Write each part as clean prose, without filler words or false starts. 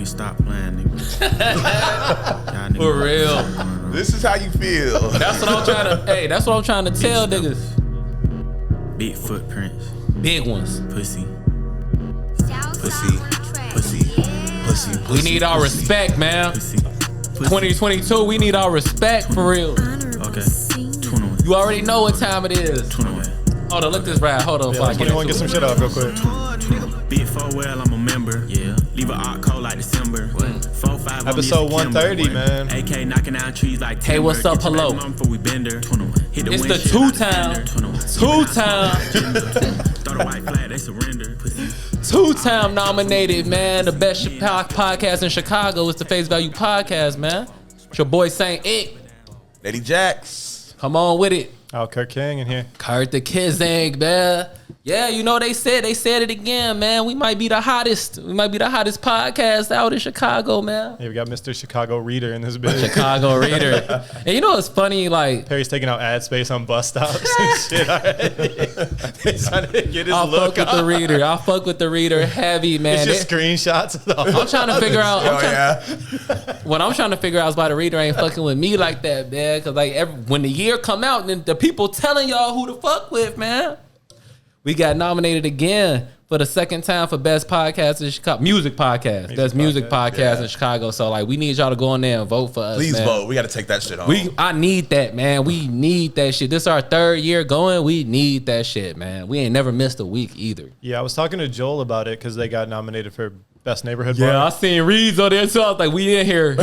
niggas stop playing, niggas. For real. This is how you feel. That's what I'm trying to. Hey, that's what I'm trying to tell niggas. Big footprints. Big ones. Pussy. Pussy. We need our respect, man. Pussy. 2022, we need our respect for real. Okay. 21. You already know what time it is. 21. Hold on, look this ride. Hold on, Yeah, 21, get some shit off real quick. Big 4 well, I'm a member. Yeah. Leave a art code like December. 4-5 Episode 130, man. AK knocking down trees like Hey, what's up? Hello. Before we bender. 21. Hit the It's the windshield, two-time. 21. Two-time. Throw the white flag, they surrender. Two-time nominated, man. The best podcast in Chicago is the Face Value Podcast, man. It's your boy Saint Icky. Lady Jax. Come on with it. Oh, Kirk King in here. Kurt the Kizang, man. Yeah, you know they said it again, man. We might be the hottest. We might be the hottest podcast out in Chicago, man. Hey, we got Mr. Chicago Reader in this bitch. Chicago Reader. And you know what's funny? Like, Perry's taking out ad space on bus stops and shit already. He's trying to get his I'll look fuck with the Reader. I'll fuck with the Reader heavy, man. It's just screenshots of the I'm trying to figure out. Yeah. What I'm trying to figure out is why the Reader ain't fucking with me like that, man. Cause like when the year come out, then the people telling y'all who to fuck with, man. We got nominated again for the second time for best podcast in Chicago, music podcast, best music podcast in Chicago. So like, we need y'all to go in there and vote for us. Please man. vote. We got to take that shit home. I need that, man. We need that shit. This is our third year going. We need that shit, man. We ain't never missed a week either. Yeah, I was talking to Joel about it because they got nominated for best neighborhood bar. Yeah, I seen Reeds on there too. I was like, we in here.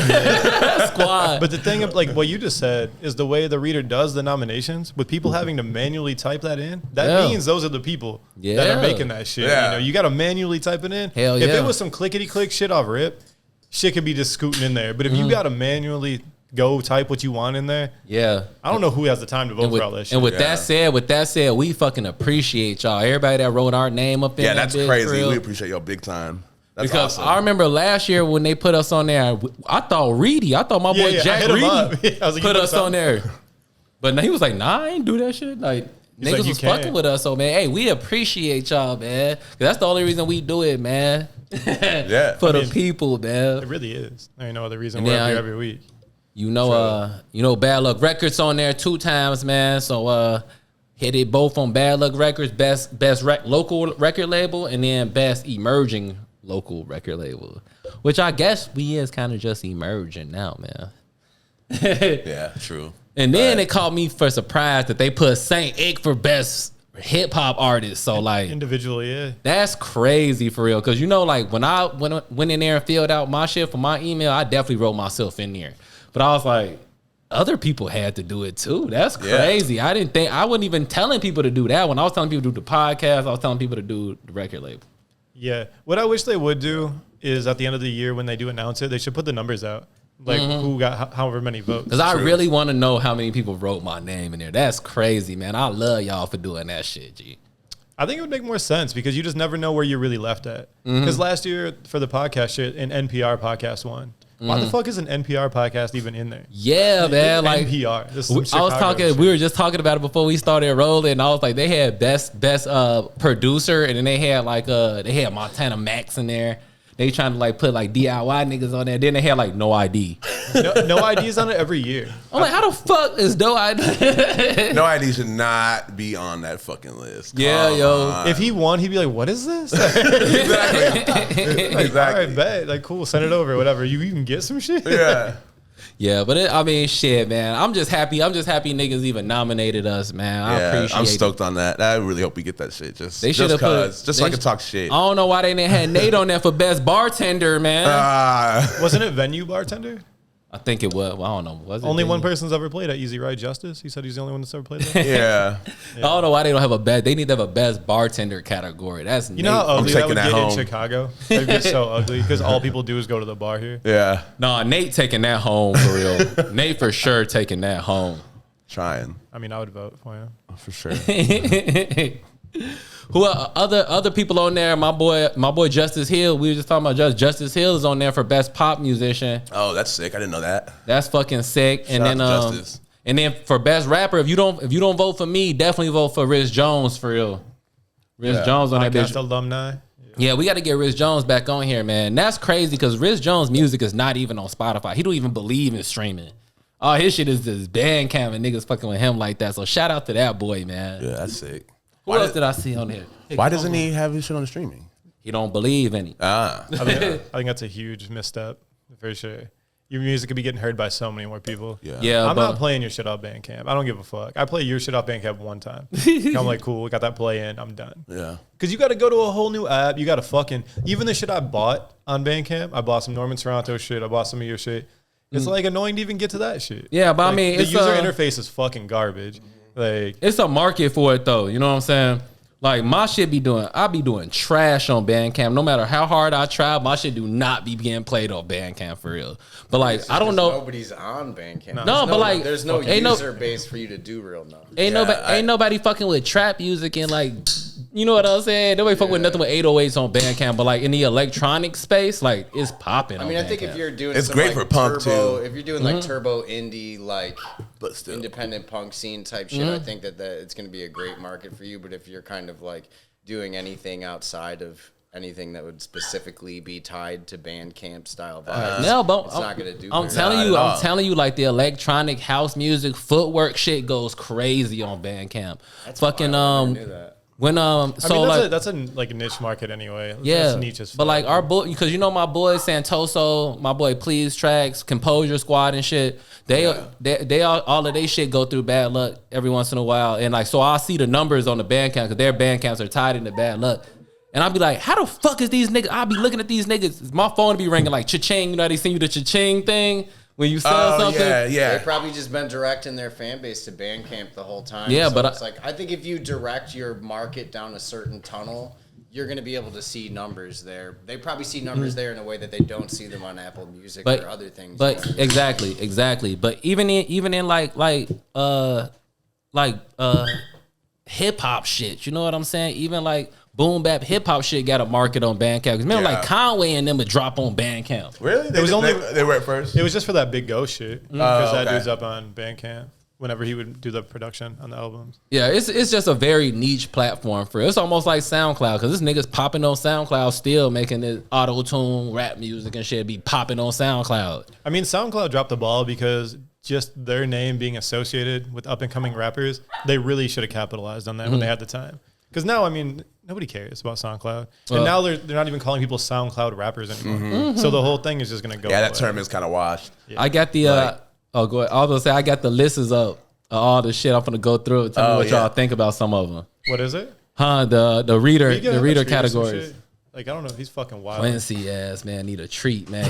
Squad. But the thing of like what you just said is the way the Reader does the nominations with people having to manually type that in. That means those are the people that are making that shit. Yeah. You know, you got to manually type it in. Hell If yeah. it was some clickety click shit off rip, shit could be just scooting in there. But if you got to manually go type what you want in there, Yeah. I don't know who has the time to vote for all that shit. And with that said, we fucking appreciate y'all. Everybody that wrote our name up in yeah, that that's bitch, crazy. for real. We appreciate y'all big time. That's Because awesome. I remember last year when they put us on there, I thought my boy Jack I Reedy hit him up. I was like, put you us on there. But he was like, nah, I ain't do that shit. Like, He's niggas like, you was can't. fucking with us. So, man, hey, we appreciate y'all, man. 'Cause that's the only reason we do it, man. Yeah. For I the mean, people, man. It really is. There ain't no other reason And we're then up here every week. You know, Bad Luck Records on there 2 times, man. So hit it both on Bad Luck Records, best local record label, and then best emerging local record label. Which I guess we is kind of just emerging now, man. Yeah, true. And then it caught me for surprise that they put Saint Icky for best hip hop artist. So like Individually, yeah. that's crazy for real. Cause you know, like when I went in there and filled out my shit for my email, I definitely wrote myself in there. But I was like, other people had to do it too. That's crazy. I wasn't even telling people to do that. When I was telling people to do the podcast, I was telling people to do the record label. Yeah. What I wish they would do is at the end of the year when they do announce it, they should put the numbers out. Like who got however many votes. Cause I really want to know how many people wrote my name in there. That's crazy, man. I love y'all for doing that shit, G. I think it would make more sense because you just never know where you're really left at. Because last year for the podcast shit, an NPR podcast won. Why the fuck is an NPR podcast even in there? Yeah, man. Like NPR. This I is was Chicago talking. shit. We were just talking about it before we started rolling. And I was like, they had best producer, and then they had they had Montana Max in there. They trying to like put like DIY niggas on there. Then they had like No ID. No IDs on it every year. I'm like, how the fuck is No ID? No ID should not be on that fucking list. Yeah, Come yo. on. If he won, he'd be like, "What is this?" Exactly. All Exactly. right, bet. Like, cool, send it over, whatever. You can get some shit. Yeah. Yeah, but I mean, shit, man. I'm just happy niggas even nominated us, man. I appreciate I'm it. stoked on that. I really hope we get that shit. Just They should have just put. so I can talk shit. I don't know why they didn't have Nate on there for best bartender, man. Wasn't it venue bartender? I think it was. Well, I don't know. Was it Only one Vinny? person's ever played at Easy Ride Justice. He said he's the only one that's ever played that. Yeah. I don't know why they don't have a best. They need to have a best bartender category. That's You know how ugly that taking would that get home. in Chicago? It'd be so ugly because all people do is go to the bar here. Yeah. Nah, Nate taking that home for real. Nate for sure taking that home. Trying. I mean, I would vote for him. For sure. Who are other people on there? My boy Justice Hill. We were just talking about Justice Hill is on there for best pop musician. Oh, that's sick. I didn't know that. That's fucking sick. Shout And then out to Justice. and then for best rapper, if you don't vote for me, definitely vote for Riz Jones for real. Riz Jones on that Podcast bitch. alumni. Yeah, we got to get Rich Jones back on here, man. That's crazy because Rich Jones' music is not even on Spotify. He don't even believe in streaming. All his shit is this Bandcamp and niggas fucking with him like that. So shout out to that boy, man. Yeah, that's sick. Who else did I see on here? Why doesn't he have his shit on the streaming? He don't believe in it. Ah. I think that's a huge misstep for sure. Your music could be getting heard by so many more people. Yeah, I'm not playing your shit off Bandcamp. I don't give a fuck. I play your shit off Bandcamp one time. I'm like, cool, got that play in. I'm done. Yeah. Because you got to go to a whole new app. You got to fucking, even the shit I bought on Bandcamp, I bought some Norman Toronto shit. I bought some of your shit. It's like annoying to even get to that shit. Yeah, but like, I mean, the it's user interface is fucking garbage. Like, it's a market for it though. You know what I'm saying? Like my shit I be doing trash on Bandcamp. No matter how hard I try, my shit do not be getting played on Bandcamp for real. But like, I don't know. Nobody's on Bandcamp. No, but like, there's no user base for you to do real numbers. Ain't nobody fucking with trap music and like, you know what I'm saying? Nobody fucking with nothing with 808s on Bandcamp. But like in the electronic space, like it's popping. I mean, I think if you're doing, it's some, great like, for punk turbo, too. If you're doing like turbo indie, like But still. independent punk scene type shit, I think that it's going to be a great market for you. But if you're kind of like doing anything outside of anything that would specifically be tied to Bandcamp style vibes, it's not going to do. I'm telling you, like the electronic house music footwork shit goes crazy on Bandcamp. That's fucking wild. I never knew that. when I mean, like that's a like a niche market anyway. yeah, That's niche as fuck. but like our boy, because you know my boy Santoso, my boy Please Tracks, Composure Squad and shit. They all of they shit go through Bad Luck every once in a while, and like so I see the numbers on the Bandcamp because their Bandcamps are tied into Bad Luck. And I'll be like, how the fuck is these niggas? I'll be looking at these niggas. My phone be ringing like cha-ching. You know how they send you the cha-ching thing when you sell something? Yeah. They've probably just been directing their fan base to Bandcamp the whole time. Yeah, so but it's like I think if you direct your market down a certain tunnel, you're going to be able to see numbers there. They probably see numbers there in a way that they don't see them on Apple Music or other things. But exactly. But even in like hip hop shit, you know what I'm saying? Even like boom bap hip hop shit got a market on Bandcamp. Cause remember, like Conway and them would drop on Bandcamp. Really? They were at first. It was just for that Big Ghost shit because that okay. dude's up on Bandcamp whenever he would do the production on the albums. Yeah, it's just a very niche platform for it. It's almost like SoundCloud because this nigga's popping on SoundCloud still making this auto-tune rap music and shit be popping on SoundCloud. I mean, SoundCloud dropped the ball because just their name being associated with up-and-coming rappers, they really should have capitalized on that when they had the time. Because now, I mean, nobody cares about SoundCloud. And now they're not even calling people SoundCloud rappers anymore. So the whole thing is just going to go Yeah, that away. term is kind of washed. Yeah. I got the go ahead. I was gonna say I got the lists up of all the shit. I'm gonna go through it. Tell me what y'all think about some of them. What is it? The reader You get him a reader treat or some categories. shit? Like, I don't know. He's fucking wild. Quincy ass man need a treat, man.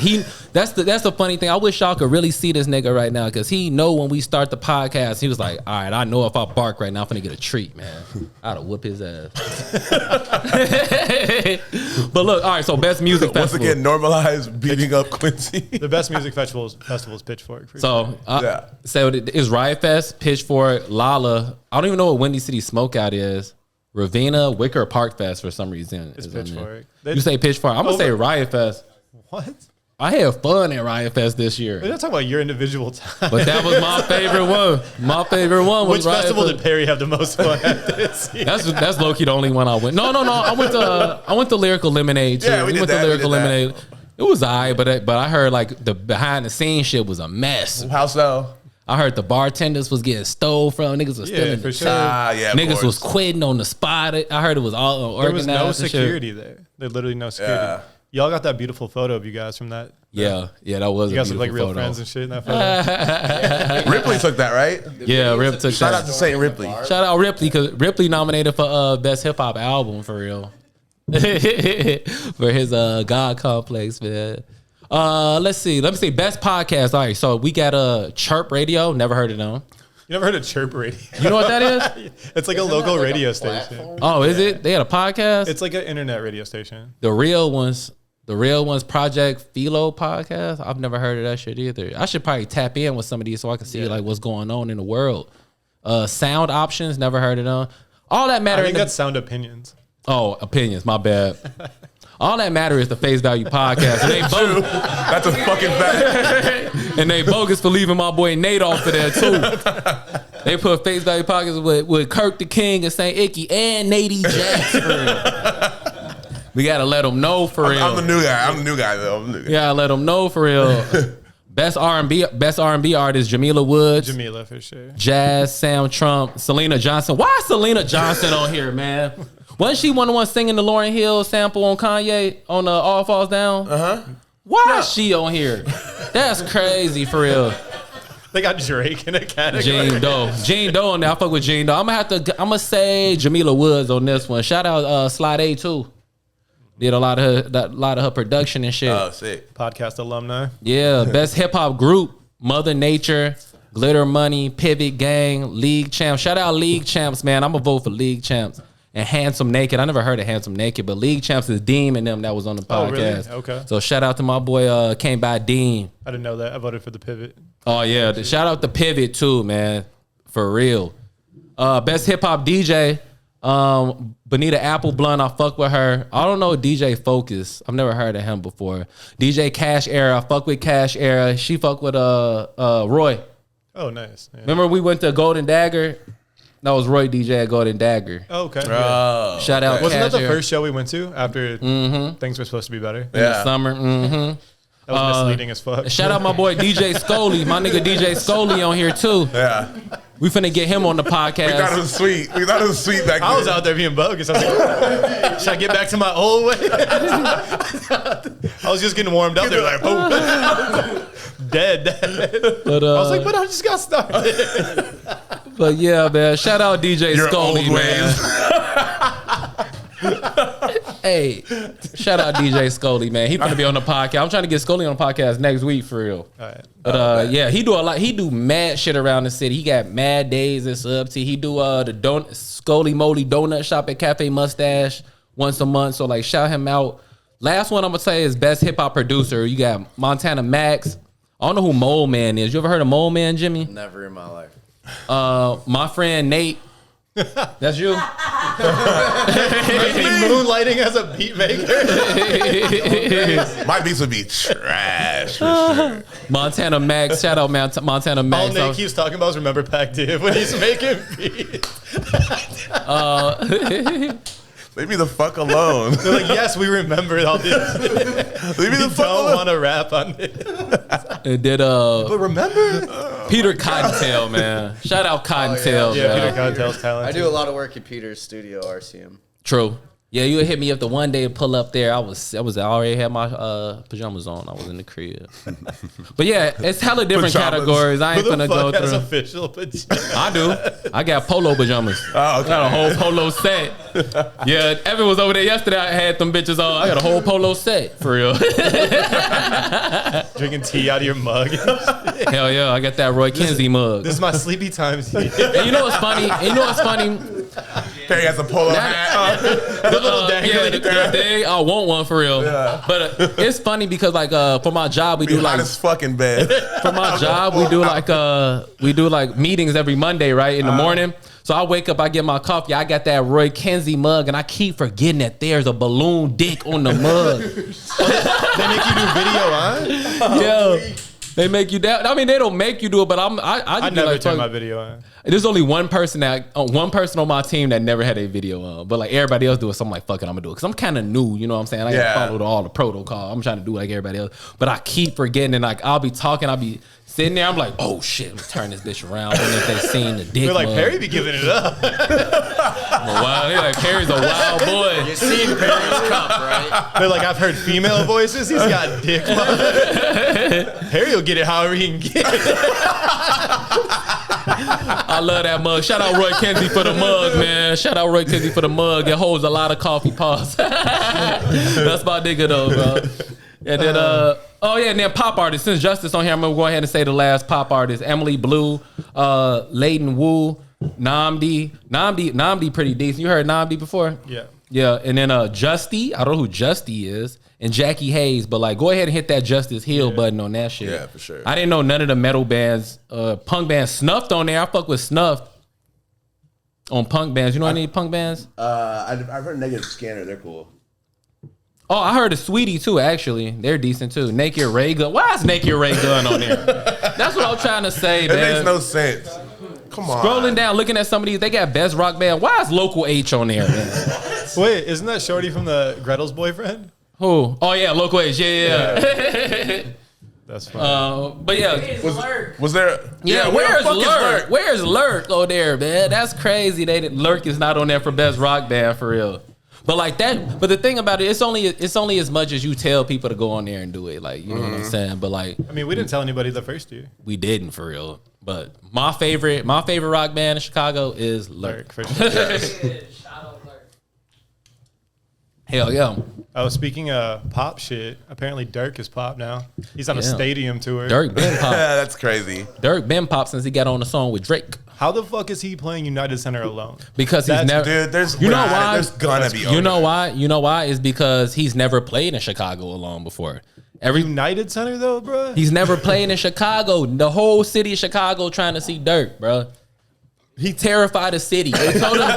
That's the funny thing. I wish y'all could really see this nigga right now because he know when we start the podcast, he was like, all right, I know if I bark right now, I'm finna get a treat, man. I'd have whoop his ass. But look, all right, so best music Once festival. again, normalize beating up Quincy. The best music festivals Pitchfork. For sure. So so it's Riot Fest, Pitchfork, Lala. I don't even know what Windy City Smokeout is. Ravenna, Wicker Park Fest for some reason. It's is on there. Pitchfork. You say Pitchfork. I'm gonna say Riot Fest. What? I had fun at Riot Fest this year. We're not talking about your individual time. But that was my favorite one. My favorite one was Which Riot festival Fest. did Perry have the most fun at this year? That's low key the only one I went. No. I went to Lyrical Lemonade too. Yeah, we did went that, to we Lyrical did that. Lemonade. It was alright, but I heard like the behind the scenes shit was a mess. How so? I heard the bartenders was getting stole from. Niggas was stealing for the sure. tap. Yeah, Niggas was quitting on the spot. I heard it was all There was organized. no and shit. security there. There's literally no security. Yeah. Y'all got that beautiful photo of you guys from that. Yeah, that was You a guys look like beautiful real photo. friends and shit in that photo. Ripley took that, right? Yeah, Rip took Shout out that. to Saint Ripley. Shout out Ripley because Ripley nominated for best hip hop album for real. For his God Complex, man. Let's see best podcast. All right, so we got Chirp Radio. Never heard of them. You never heard of Chirp Radio? You know what that is? It's like a Isn't local that like radio a station. platform? Oh, is it? They had a podcast. It's like an internet radio station. The real ones Project Philo podcast. I've never heard of that shit either. I should probably tap in with some of these so I can see like what's going on in the world. Sound Options. Never heard of them. All that I matter. think that's Sound Opinions. Oh, opinions. My bad. All that matter is the Face Value podcast. And they both, That's a fucking fact. and they bogus for leaving my boy Nate off of there too. They put Face Value podcast with Kirk the King and Saint Icky and Nate Jackson. We gotta let them know for real. I'm the new guy. I'm the new guy though. Yeah, let them know for real. Best R&B artist, Jamila Woods. Jamila for sure. Jazz, Sam Trump, Selena Johnson. Why is Selena Johnson on here, man? Wasn't she one of the ones singing the Lauryn Hill sample on Kanye on All Falls Down? Why is she on here? That's crazy for real. They got Drake in a category. Gene Doe on there. I fuck with Gene Doe. I'm gonna say Jamila Woods on this one. Shout out Slide A too. Did a lot of her production and shit. Oh, sick. Podcast alumni. Yeah, best hip hop group: Mother Nature, Glitter Money, Pivot Gang, League Champs. Shout out League Champs, man. I'm gonna vote for League Champs. And Handsome Naked. I never heard of Handsome Naked, but League Champs is Deem and them that was on the podcast. Oh, really? Okay. So shout out to my boy came by Deem. I didn't know that. I voted for the Pivot. Oh yeah, shout out to Pivot too, man. For real. Best hip hop DJ. Bonita Apple Blunt, I fuck with her. I don't know DJ Focus. I've never heard of him before. DJ Cash Era, I fuck with Cash Era. She fuck with Roy. Oh, nice. Yeah. Remember we went to Golden Dagger? That was Roy DJ at Golden Dagger. Oh, okay. Shout out. Wasn't Cash that the Era. first show we went to after things were supposed to be better? In the summer? That was misleading as fuck. Shout out my boy DJ Scully. My nigga DJ Scully on here too. Yeah. We finna get him on the We thought it podcast. was sweet. We thought it was sweet back then. I was out there being bogus. I was like, should I get back to my old way? I was just getting warmed up. They were like, oh, dead. But, I was like, but I just got started. but yeah, man. Shout out DJ Your Scully, old man. Hey, shout out DJ Scully, man. He gonna be on the podcast. I'm trying to get Scully on the podcast next week for real. All right. But yeah, he do a lot. He do mad shit around the city. He got mad days and sub to. He do the Scully Moly donut shop at Cafe Mustache once a month. So like shout him out. Last one I'm gonna say is best hip hop producer. You got Montana Max. I don't know who Mole Man is. You ever heard of Mole Man, Jimmy? Never in my life. My friend Nate. That's you. Moonlighting as a beat maker. My beats would be trash for sure. Montana Max. Shout out Montana All Max. Nate keeps talking about is Remember Pac Div when he's making beats. Leave me the fuck alone. They're like, yes, we remember all this. Leave me the We fuck don't alone. want to rap on it. And did But remember? Peter Cottontail, man. Shout out Cottontail, Yeah, man. Peter Cottontail's talented. I do a lot of work at Peter's studio, RCM. True. Yeah, you would hit me up the one day to pull up there. I already had my pajamas on. I was in the crib. But yeah, it's hella different Pajamas. categories. I ain't Who the gonna go fuck has through. official pajamas? I do. I got polo pajamas. Oh, okay. I got a whole polo set. Yeah, Evan was over there yesterday. I had them bitches on. I got a whole polo set for real. Drinking tea out of your mug. Hell yeah, I got that Roy Kinsey mug. This is my sleepy time tea. And you know what's funny? Perry has a polo hat. The little dangly. The thing, I want one for real. Yeah. But it's funny because like for my job we do Hot like as fucking bed. for my job we do like meetings every Monday, right, in the morning. So I wake up, I get my coffee, I got that Roy Kinsey mug, and I keep forgetting that there's a balloon dick on the mug. They make you do video on? Yeah. They make you that. I mean, they don't make you do it, but I I just be never like, turn fuck. my video on. There's only one person on my team that never had a video on, but like everybody else do it. So I'm like, fuck it, I'm gonna do it because I'm kind of new. You know what I'm saying? I gotta follow all the protocol. I'm trying to do like everybody else, but I keep forgetting. And like I'll be talking, I'll be sitting there. I'm like, oh shit, let me turn this bitch around. And if they seen the dick, They're like, mug. Perry be giving it up. Wow, he like Perry's a wild boy. You seen Perry's cup, right? They're like, I've heard female voices. He's got dick. Perry will get it however he can get it. I love that mug. Shout out Roy Kinsey for the mug, man. Shout out Roy Kinsey for the mug. It holds a lot of coffee pots. That's my nigga though, bro. And then and then pop artists. Since Justice on here, I'm gonna go ahead and say the last pop artist. Emily Blue, Layden Wu, Namdi pretty decent. You heard Namdi before? Yeah. Yeah, and then Justy, I don't know who Justy is, and Jackie Hayes, but like go ahead and hit that Justice Hill button on that shit. Yeah, for sure. I didn't know none of the metal bands, punk bands. Snuffed on there. I fuck with Snuff on punk bands. You know any punk bands? I've heard Negative Scanner. They're cool. Oh, I heard of Sweetie too, actually. They're decent too. Naked Ray Gun. Why is Naked Ray Gun on there? That's what I'm trying to say, It man. makes no sense. Come on. Scrolling down, looking at some of these, they got best rock band. Why is Local H on there, man? What? Wait, isn't that Shorty from the Gretel's boyfriend? Who? Oh yeah, Local Age. Yeah. That's funny. But yeah, Was there? yeah. where Where's the fuck is Lurk? Where's Lurk? Oh, there, man. That's crazy. Lurk is not on there for best rock band for real. But like that. But the thing about it, it's only as much as you tell people to go on there and do it. Like you know what I'm saying. But like, I mean, we didn't tell anybody the first year. we didn't for real. But my favorite rock band in Chicago is Lurk. For sure. Hell yeah. Oh, speaking of pop shit, apparently Dirk is pop now. He's on a Yeah. stadium tour. Dirk been pop. That's crazy. Dirk been pop since he got on the song with Drake. How the fuck is he playing United Center alone? Because he's That's- never. Dude, there's You know why? There's gonna be. You know why? You know why? Is because he's never played in Chicago alone before. United Center though, bro. He's never played in Chicago. The whole city of Chicago trying to see Dirk, bro. He terrified the city. They told him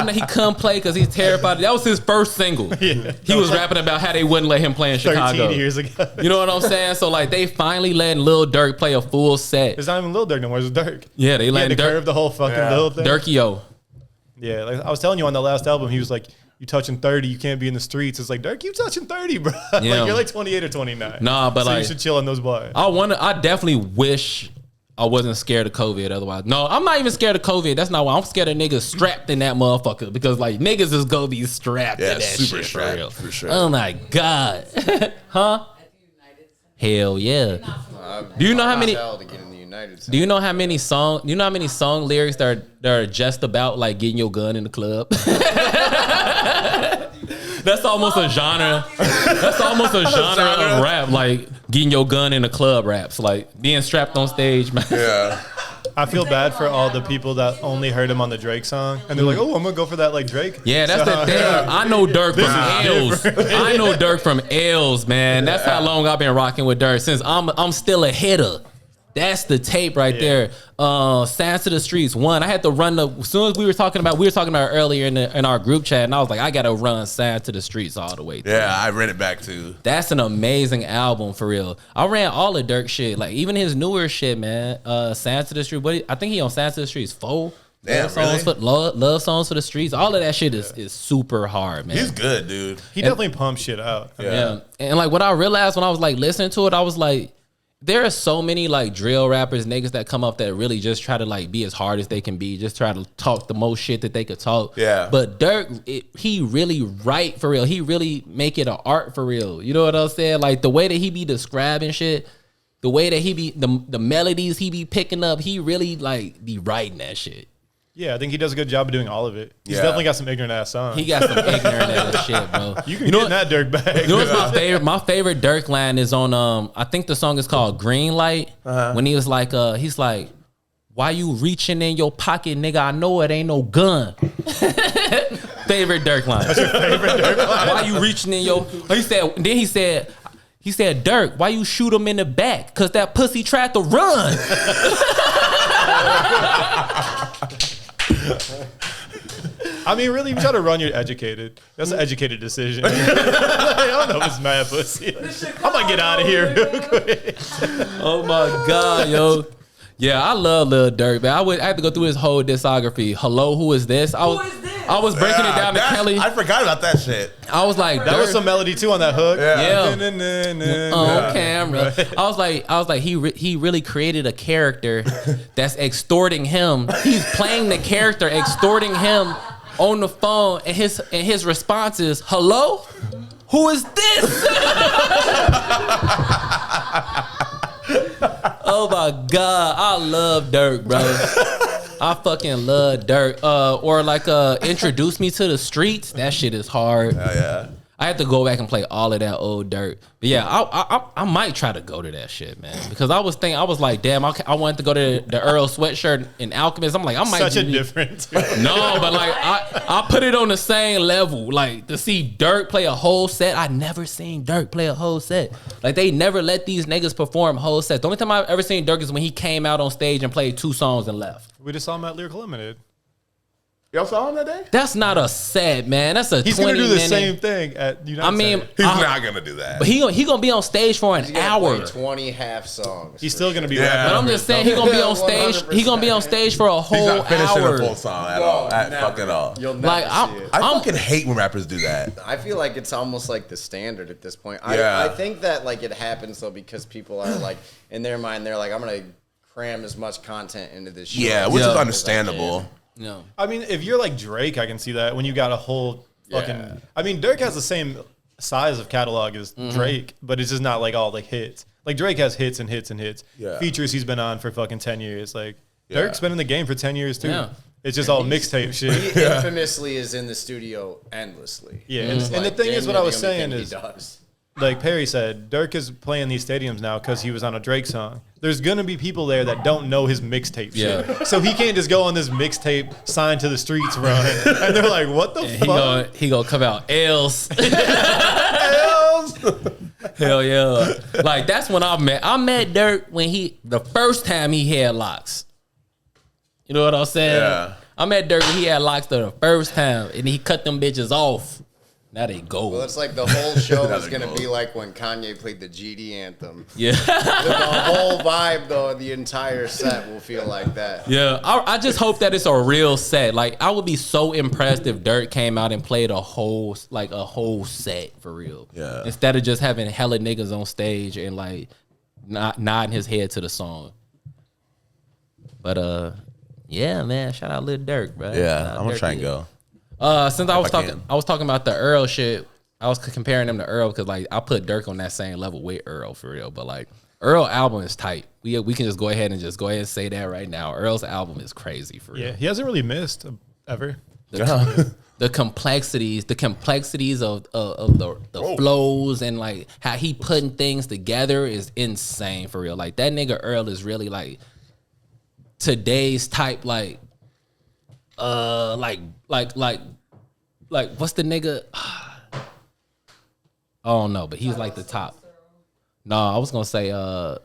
that he couldn't play because he's terrified. That was his first single. Yeah. He was rapping about how they wouldn't let him play in 13 Chicago. years ago. You know what I'm saying? So like they finally letting Lil Durk play a full set. It's not even Lil Durk no more. It's Dirk. Yeah, they He had letting to curve Durk, the whole fucking Lil thing. Durkio. Yeah, like I was telling you on the last album, he was like, "You touching 30, you can't be in the streets." It's like, Dirk, you touching 30, bro. Yeah. Like you're like 28 or 29. Nah, but so like you should chill on those bars. I definitely wish I wasn't scared of COVID otherwise. No, I'm not even scared of COVID. That's not why. I'm scared of niggas strapped in that motherfucker because like niggas is gonna be strapped Yeah, in that super shit strapped, for real. for sure. Oh my God. Huh? Hell yeah. Do you know how many To get in the United Center. do you know how many song lyrics that are just about like getting your gun in the club? That's almost a genre. That's almost a genre of rap, like getting your gun in the club raps, like being strapped on stage, man. Yeah. I feel bad for all the people that only heard him on the Drake song, and they're like, "Oh, I'm gonna go for that like Drake." Yeah, that's the thing. I know Dirk from L's. I know Dirk from L's, man. That's how long I've been rocking with Dirk since I'm still a hitter. That's the tape right there. Signs to the Streets 1. I had to run as soon as we were talking about earlier in our group chat, and I was like, I gotta run Signs to the Streets all the way through. Yeah, I read it back too. That's an amazing album for real. I ran all the Dirk shit, like even his newer shit, man. Signs to the Streets. I think he on Signs to the Streets 4. Damn, Love songs for the streets. All of that shit is super hard, man. He's good, dude. He definitely pumps shit out. Yeah. And like what I realized when I was like listening to it, I was like, there are so many like drill rappers, niggas that come up that really just try to like be as hard as they can be, just try to talk the most shit that they could talk. Yeah. But Dirk, he really write for real. He really make it an art for real. You know what I'm saying? Like the way that he be describing shit, the way that he be the melodies he be picking up, he really like be writing that shit. Yeah, I think he does a good job of doing all of it. He's Yeah. definitely got some ignorant ass songs. He got some ignorant ass shit, bro. You can get in that Dirk bag. You know what's my favorite? My favorite Dirk line is on I think the song is called Green Light. When he was like he's like, why you reaching in your pocket, nigga? I know it ain't no gun. Favorite Dirk line. That's your favorite Dirk line? Why you reaching in your he said, Dirk, why you shoot him in the back? Cause that pussy tried to run. I mean, really, if you try to run, you're educated. That's an educated decision. I don't know if it's mad pussy. I'm gonna get out of here real quick. Oh my God, yo. Yeah, I love Lil Durk, man. I had to go through his whole discography. Hello, who is this? I was breaking it down to Kelly. I forgot about that shit. I was like, That was some melody too on that hook. Yeah. On camera. I was like, he really created a character that's extorting him. He's playing the character, extorting him on the phone, and his response is, hello? Who is this? Oh my God, I love Dirk, bro. I fucking love Dirk. Or like Introduce Me to the Streets. That shit is hard. Oh yeah. I have to go back and play all of that old Dirk. But yeah, I might try to go to that shit, man. Because I was like, damn, I wanted to go to the Earl Sweatshirt in Alchemist. I'm like, I might Such a difference. No, but like I put it on the same level. Like to see Dirk play a whole set. I never seen Dirk play a whole set. Like they never let these niggas perform whole sets. The only time I've ever seen Dirk is when he came out on stage and played 2 songs and left. We just saw him at Lyrical Limited. Y'all saw him that day? That's not a set, man. That's a He's 20 gonna do the minute. same thing at United I mean, Center. He's not gonna do that. but he gonna be on stage for an He's gonna hour. play 20 half songs. He's still gonna be Yeah. rapping. But I'm just saying, he gonna be on stage. He gonna be on 100%. stage for a He's whole not finishing hour. a full song at all. At Never. fucking all. You'll never Like, see it. I fucking hate when rappers do that. I feel like it's almost like the standard at this point. Yeah. I think that like it happens though because people are like in their mind they're like I'm gonna cram as much content into this show. Yeah, which Yeah. is understandable. No. I mean, if you're like Drake, I can see that when you got a whole fucking. Yeah. I mean, Dirk has the same size of catalog as Drake, but it's just not like all like hits. Like Drake has hits and hits and hits. Yeah. Features he's been on for fucking 10 years. Like Yeah. Dirk's been in the game for 10 years too. Yeah. It's just all mixtape shit. He infamously is in the studio endlessly. Yeah, It's and the thing damn is, what near I was the only saying thing is, he does. like Perry said, Dirk is playing these stadiums now because he was on a Drake song. There's gonna be people there that don't know his mixtape shit, Yeah. so he can't just go on this mixtape signed to the streets run, and they're like, "What the fuck?" He gonna come out L's. Hell yeah! Like that's when I met Dirk when the first time he had locks. You know what I'm saying? Yeah. I met Dirk when he had locks the first time, and he cut them bitches off. Now they go. Well, it's like the whole show is That's gonna cool. be like when Kanye played the GD anthem. Yeah. The whole vibe, though, the entire set will feel like that. Yeah, I just hope that it's a real set. Like, I would be so impressed if Dirk came out and played a whole set for real. Yeah. Instead of just having hella niggas on stage and like nodding his head to the song. But yeah, man, shout out Lil Dirk, bro. Yeah, I'm gonna try and go. Since I was I can. talking about the Earl shit. I was comparing him to Earl because like I put Dirk on that same level with Earl for real. But like Earl album is tight. We can just go ahead and say that right now. Earl's album is crazy for real. Yeah, he hasn't really missed ever. The complexities of the flows and like how he putting things together is insane for real. Like that nigga Earl is really like today's type like what's the nigga? I don't know, but he's like the top. No, I was gonna say the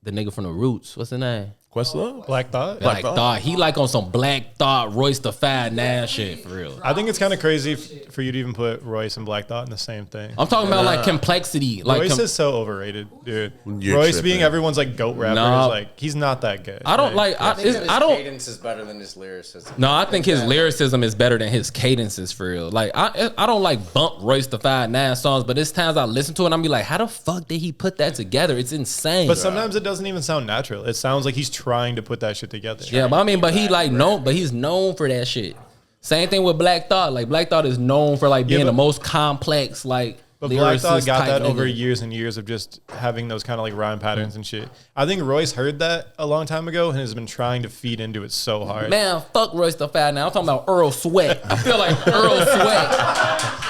nigga from the Roots. What's his name? Questlove? Black Thought. Black Thought? Thought. He like on some Black Thought, Royce the 5'9" shit for real. I think it's kind of crazy for you to even put Royce and Black Thought in the same thing. I'm talking about like complexity. Like Royce is so overrated, dude. You're Royce tripping. being everyone's like goat rapper Nah. is like he's not that good. I don't like. I think that his I don't. cadence is better than his lyricism. No, I think his that- lyricism is better than his cadences for real. Like I don't like bump Royce the 5'9" songs, but there's times I listen to it and I'm be like, how the fuck did he put that together? It's insane. But sometimes it doesn't even sound natural. It sounds like he's trying to put that shit together. yeah, but I mean, but he like known, but he's known for that shit. Same thing with Black Thought. Like Black Thought is known for like being but- the most complex like. But Black Thought lyricist got type that over nigga. years and years of just having those kind of like rhyme patterns and shit. I think Royce heard that a long time ago and has been trying to feed into it so hard. Man, fuck Royce the 5'9". I'm talking about Earl Sweat. I feel like Earl Sweat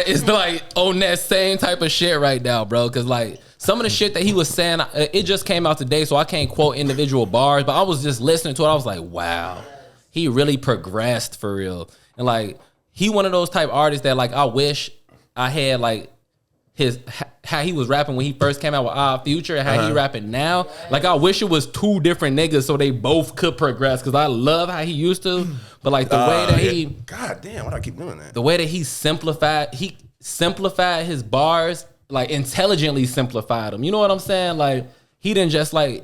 is like on that same type of shit right now, bro. Cause like some of the shit that he was saying, it just came out today, so I can't quote individual bars, but I was just listening to it. I was like, wow, he really progressed for real. And like he one of those type artists that like I wish I had like how he was rapping when he first came out with Odd Future and how he rapping now. Like I wish it was two different niggas so they both could progress because I love how he used to, but like the way that he, God damn, why do I keep doing that? the way that he simplified his bars, like intelligently simplified them. You know what I'm saying? Like he didn't just like,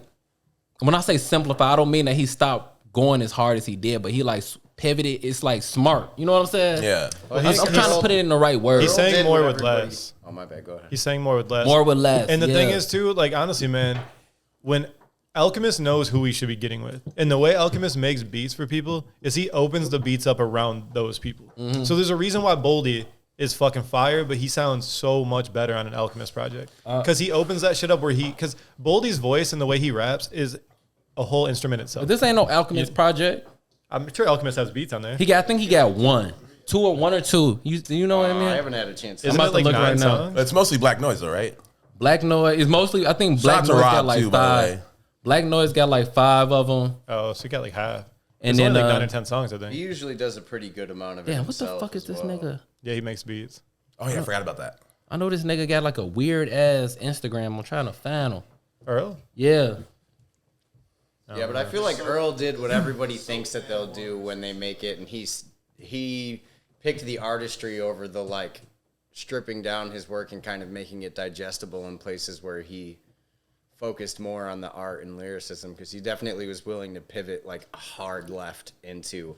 when I say simplify, I don't mean that he stopped going as hard as he did, but he like pivoted. It's like smart. You know what I'm saying? Yeah. I'm trying to put it in the right words. He's saying Did more what with everybody- less. Oh my bad. Go ahead. He's saying more with less. More with less. And the thing yeah. is too, like honestly, man, when Alchemist knows who he should be getting with, and the way Alchemist makes beats for people is he opens the beats up around those people. Mm-hmm. So there's a reason why Boldy is fucking fire, but he sounds so much better on an Alchemist project because he opens that shit up because Boldy's voice and the way he raps is a whole instrument itself. But this ain't no Alchemist project. I'm sure Alchemist has beats on there. I think he got one or two. You know what I mean? I haven't had a chance. Isn't about it to like look 9 right now. songs? It's mostly Black Noise though, right? Black Noise is mostly. I think Black Shout out to Noise Rob, got like too, by the 5. way. Black Noise got like 5 of them. Oh, so he got like half. And It's then only like 9 uh, or 10 songs, I think. He usually does a pretty good amount of it. yeah, what the himself fuck is as this well. nigga? Yeah, he makes beats. Oh yeah, I forgot about that. I know this nigga got like a weird ass Instagram. I'm trying to find him. Earl? Yeah. Yeah, but I feel like Earl did what everybody thinks that they'll do when they make it, and he picked the artistry over the like stripping down his work and kind of making it digestible in places where he focused more on the art and lyricism, because he definitely was willing to pivot like hard left into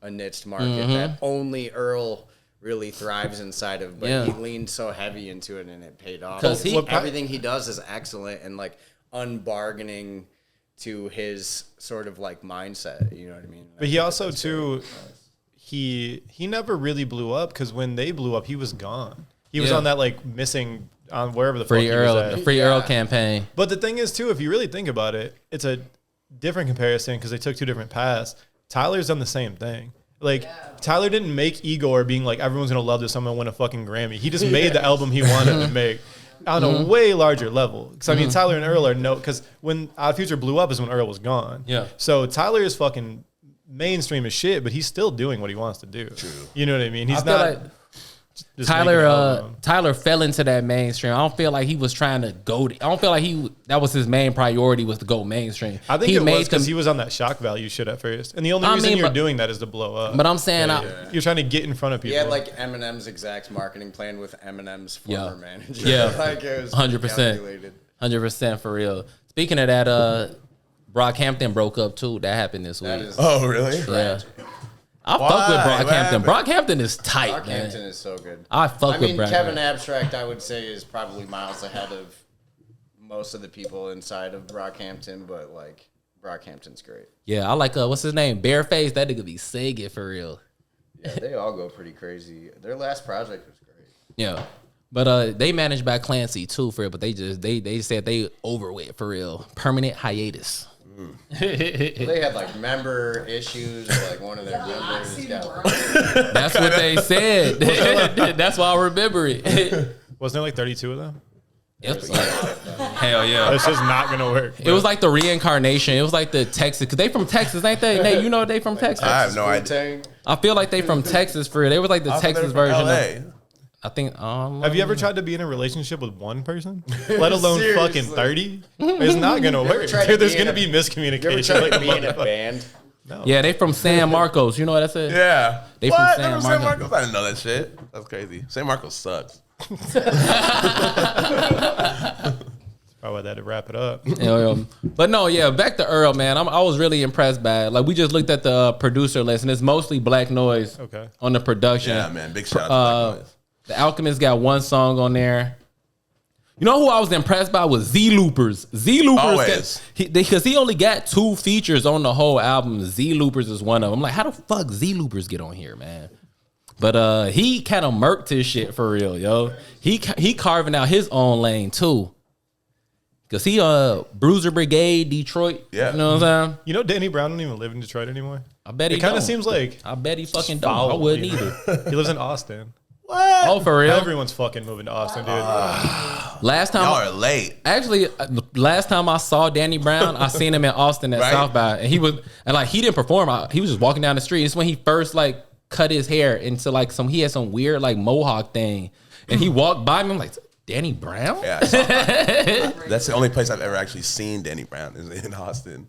a niched market that only Earl really thrives inside of, but he leaned so heavy into it and it paid off. Because everything he does is excellent and like unbargaining to his sort of like mindset, you know what I mean? But he also too, he never really blew up, because when they blew up, he was gone. He was on that like missing on wherever the Free fuck Earl, he was at. the Free Earl campaign. But the thing is too, if you really think about it, it's a different comparison because they took two different paths. Tyler's done the same thing. Like Tyler didn't make Igor being like everyone's gonna love this, I'm gonna win a fucking Grammy. He just made the album he wanted to make on a way larger level. Because I mean, Tyler and Earl are because when Odd Future blew up is when Earl was gone. Yeah. So Tyler is fucking mainstream as shit, but he's still doing what he wants to do. True. You know what I mean? He's not. Like Tyler fell into that mainstream. I don't feel like he was trying to go. I don't feel like that was his main priority was to go mainstream. I think it was because he was on that shock value shit at first, and the only reason you're doing that is to blow up. But I'm saying you're trying to get in front of people. He had like Eminem's exact marketing plan with Eminem's former manager. Yeah, like it was 100%, 100% for real. Speaking of that, Brockhampton broke up too. That happened this week. Oh, really? Tragic. Yeah. I fuck with Brockhampton. Brockhampton is tight, man. Brockhampton is so good. I mean, Kevin Abstract, I would say, is probably miles ahead of most of the people inside of Brockhampton, but like Brockhampton's great. Yeah, I like what's his name? Bareface. That nigga be singing for real. Yeah, they all go pretty crazy. Their last project was great. Yeah. But they managed by Clancy too for it, but they said they over with for real. Permanent hiatus. They had like member issues, or like one of their members got. That's what they said. That's why I remember it. Wasn't there like 32 of them? Hell yeah. It's just not gonna work. Bro. It was like the reincarnation. It was like the Texas, because they from Texas, ain't they? Nate, you know they from Texas? I have no idea. I feel like they from Texas for real. They was like the Texas version of. I think. Have you ever tried to be in a relationship with one person, let alone fucking 30? It's not gonna work. There's gonna be miscommunication. You ever tried to be in a band? No. Yeah, they from San Marcos. You know what I said? Yeah. They what? from San Marcos. I didn't know that shit. That's crazy. San Marcos sucks. Probably that to wrap it up. But no, yeah, back to Earl, man. I was really impressed by it. Like, we just looked at the producer list, and it's mostly Black Noise on the production. Yeah, man. Big shout out to Black Noise. The Alchemist got one song on there. You know who I was impressed by was Z Loopers. Z Loopers, because he only got 2 features on the whole album. Z Loopers is one of them. I'm like, how the fuck Z Loopers get on here, man? But he kind of murked his shit for real, yo. He carving out his own lane too. Cause he Bruiser Brigade, Detroit. Yeah. You know what I'm saying? You know Danny Brown don't even live in Detroit anymore. I bet he kind of seems like. I bet he fucking don't. I wouldn't either. He lives in Austin. What? Oh, for real? Everyone's fucking moving to Austin, dude. Last time y'all are late. Actually, last time I saw Danny Brown, I seen him in Austin at South by, and he didn't perform. He was just walking down the street. It's when he first like cut his hair into like he had some weird like mohawk thing, and he walked by me. I'm like, Danny Brown? Yeah, that's the only place I've ever actually seen Danny Brown is in Austin.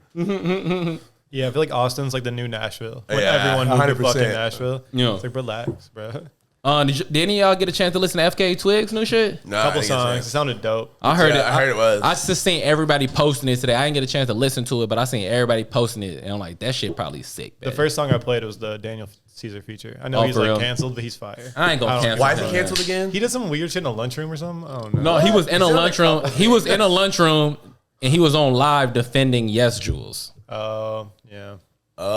Yeah, I feel like Austin's like the new Nashville. When everyone moved 100%. To fucking Nashville. Yeah. It's like, relax, bro. Did any of y'all get a chance to listen to FK Twigs new shit? No, couple songs. It sounded dope. I heard it. I heard it was. I just seen everybody posting it today. I didn't get a chance to listen to it, but I seen everybody posting it, and I'm like, that shit probably sick. The first song I played was the Daniel Caesar feature. I know he's like canceled, but he's fire. I ain't gonna cancel. Why is he canceled again? He did some weird shit in a lunchroom or something. Oh no. No, he was in a lunchroom. He was in a lunchroom, and he was on live defending Yes Jules. Oh yeah. He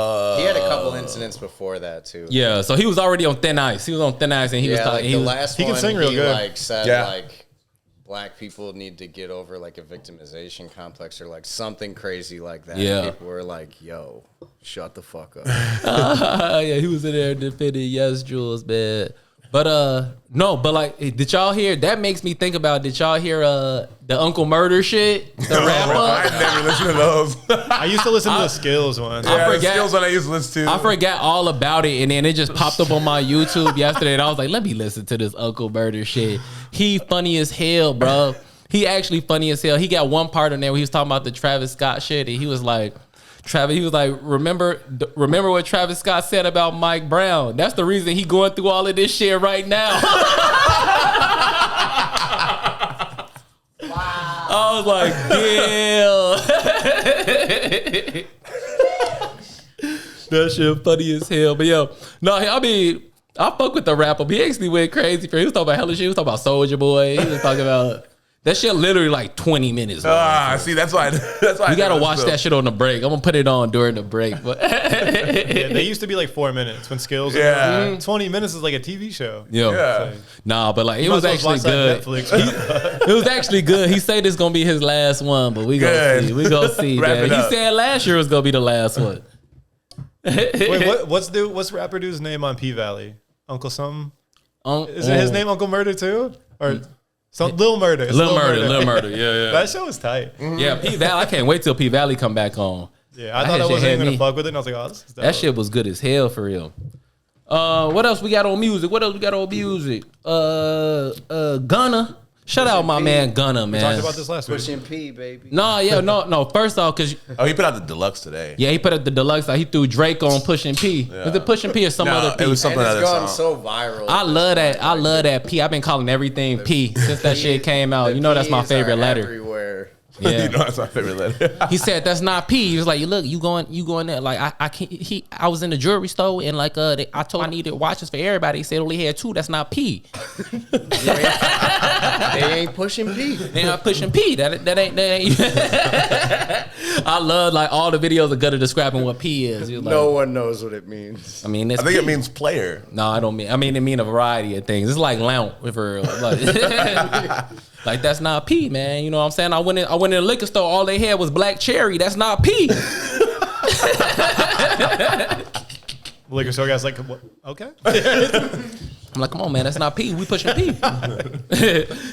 had a couple incidents before that too. Yeah, so he was already on thin ice. He was on thin ice, and he was like the last one. He can sing real good. Like said like black people need to get over like a victimization complex or like something crazy like that. Yeah, people were like, "Yo, shut the fuck up." Yeah, he was in there defending Yes Jules, man. But no, but like, did y'all hear? That makes me think about. Did y'all hear the Uncle Murder shit? The rapper. I never listened to those. I used to listen to the Skills one. Yeah, the Skills one I used to listen to. I forgot all about it, and then it just popped up on my YouTube yesterday, and I was like, let me listen to this Uncle Murder shit. He funny as hell, bro. He actually funny as hell. He got one part in there where he was talking about the Travis Scott shit, and he was like, Travis, he was like, remember what Travis Scott said about Mike Brown? That's the reason he going through all of this shit right now. Wow. I was like, damn. That shit funny as hell. But yo, no, I mean, I fuck with the rapper. He actually went crazy for. He was talking about hella shit. He was talking about Soulja Boy. He was talking about that shit. Literally like 20 minutes. See, that's why. You gotta watch that shit on the break. I'm gonna put it on during the break. But yeah, they used to be like 4 minutes when Skills. Yeah, 20 minutes is like a TV show. Yeah. Nah, but like it was actually good. It was actually good. He said this gonna be his last one, but we gonna see. We gonna see. Man. He said last year was gonna be the last one. Wait, what's rapper dude's name on P Valley? Uncle something? Is it his name Uncle Murder too? Or Lil Murder? Lil Murder. Yeah. That show was tight. Yeah, P Valley. I can't wait till P Valley come back on. Yeah, I thought I wasn't even gonna fuck with it. And I was like, oh, this is dope. That shit was good as hell for real. What else we got on music? Gunna. Shout out my man Gunna, man. We talked about this last week. Pushing P, baby. No. First off, cause he put out the deluxe today. Yeah, he put out the deluxe. He threw Drake on Pushing P. Yeah. Was it Pushing P or some other P? It was something and other it's gone song. so viral. I love that P. I've been calling everything P since that shit came out. You know that's my favorite letter. Everywhere. Yeah. You know that's my favorite letter. He said that's not P. He was like, look, you going there. Like I can't. I was in the jewelry store and like I told I needed watches for everybody. He said only had 2. That's not P. They ain't pushing P. They not pushing P. That ain't. I love like all the videos of Gunna describing what P is. Like, no one knows what it means. I mean, I think it means player. No, I don't mean. I mean, it mean a variety of things. It's like lamp with her. Like that's not P, man. You know what I'm saying? I went in the liquor store. All they had was black cherry. That's not P. Liquor store guy's like, what? Okay. I'm like, come on, man. That's not P. We pushing P.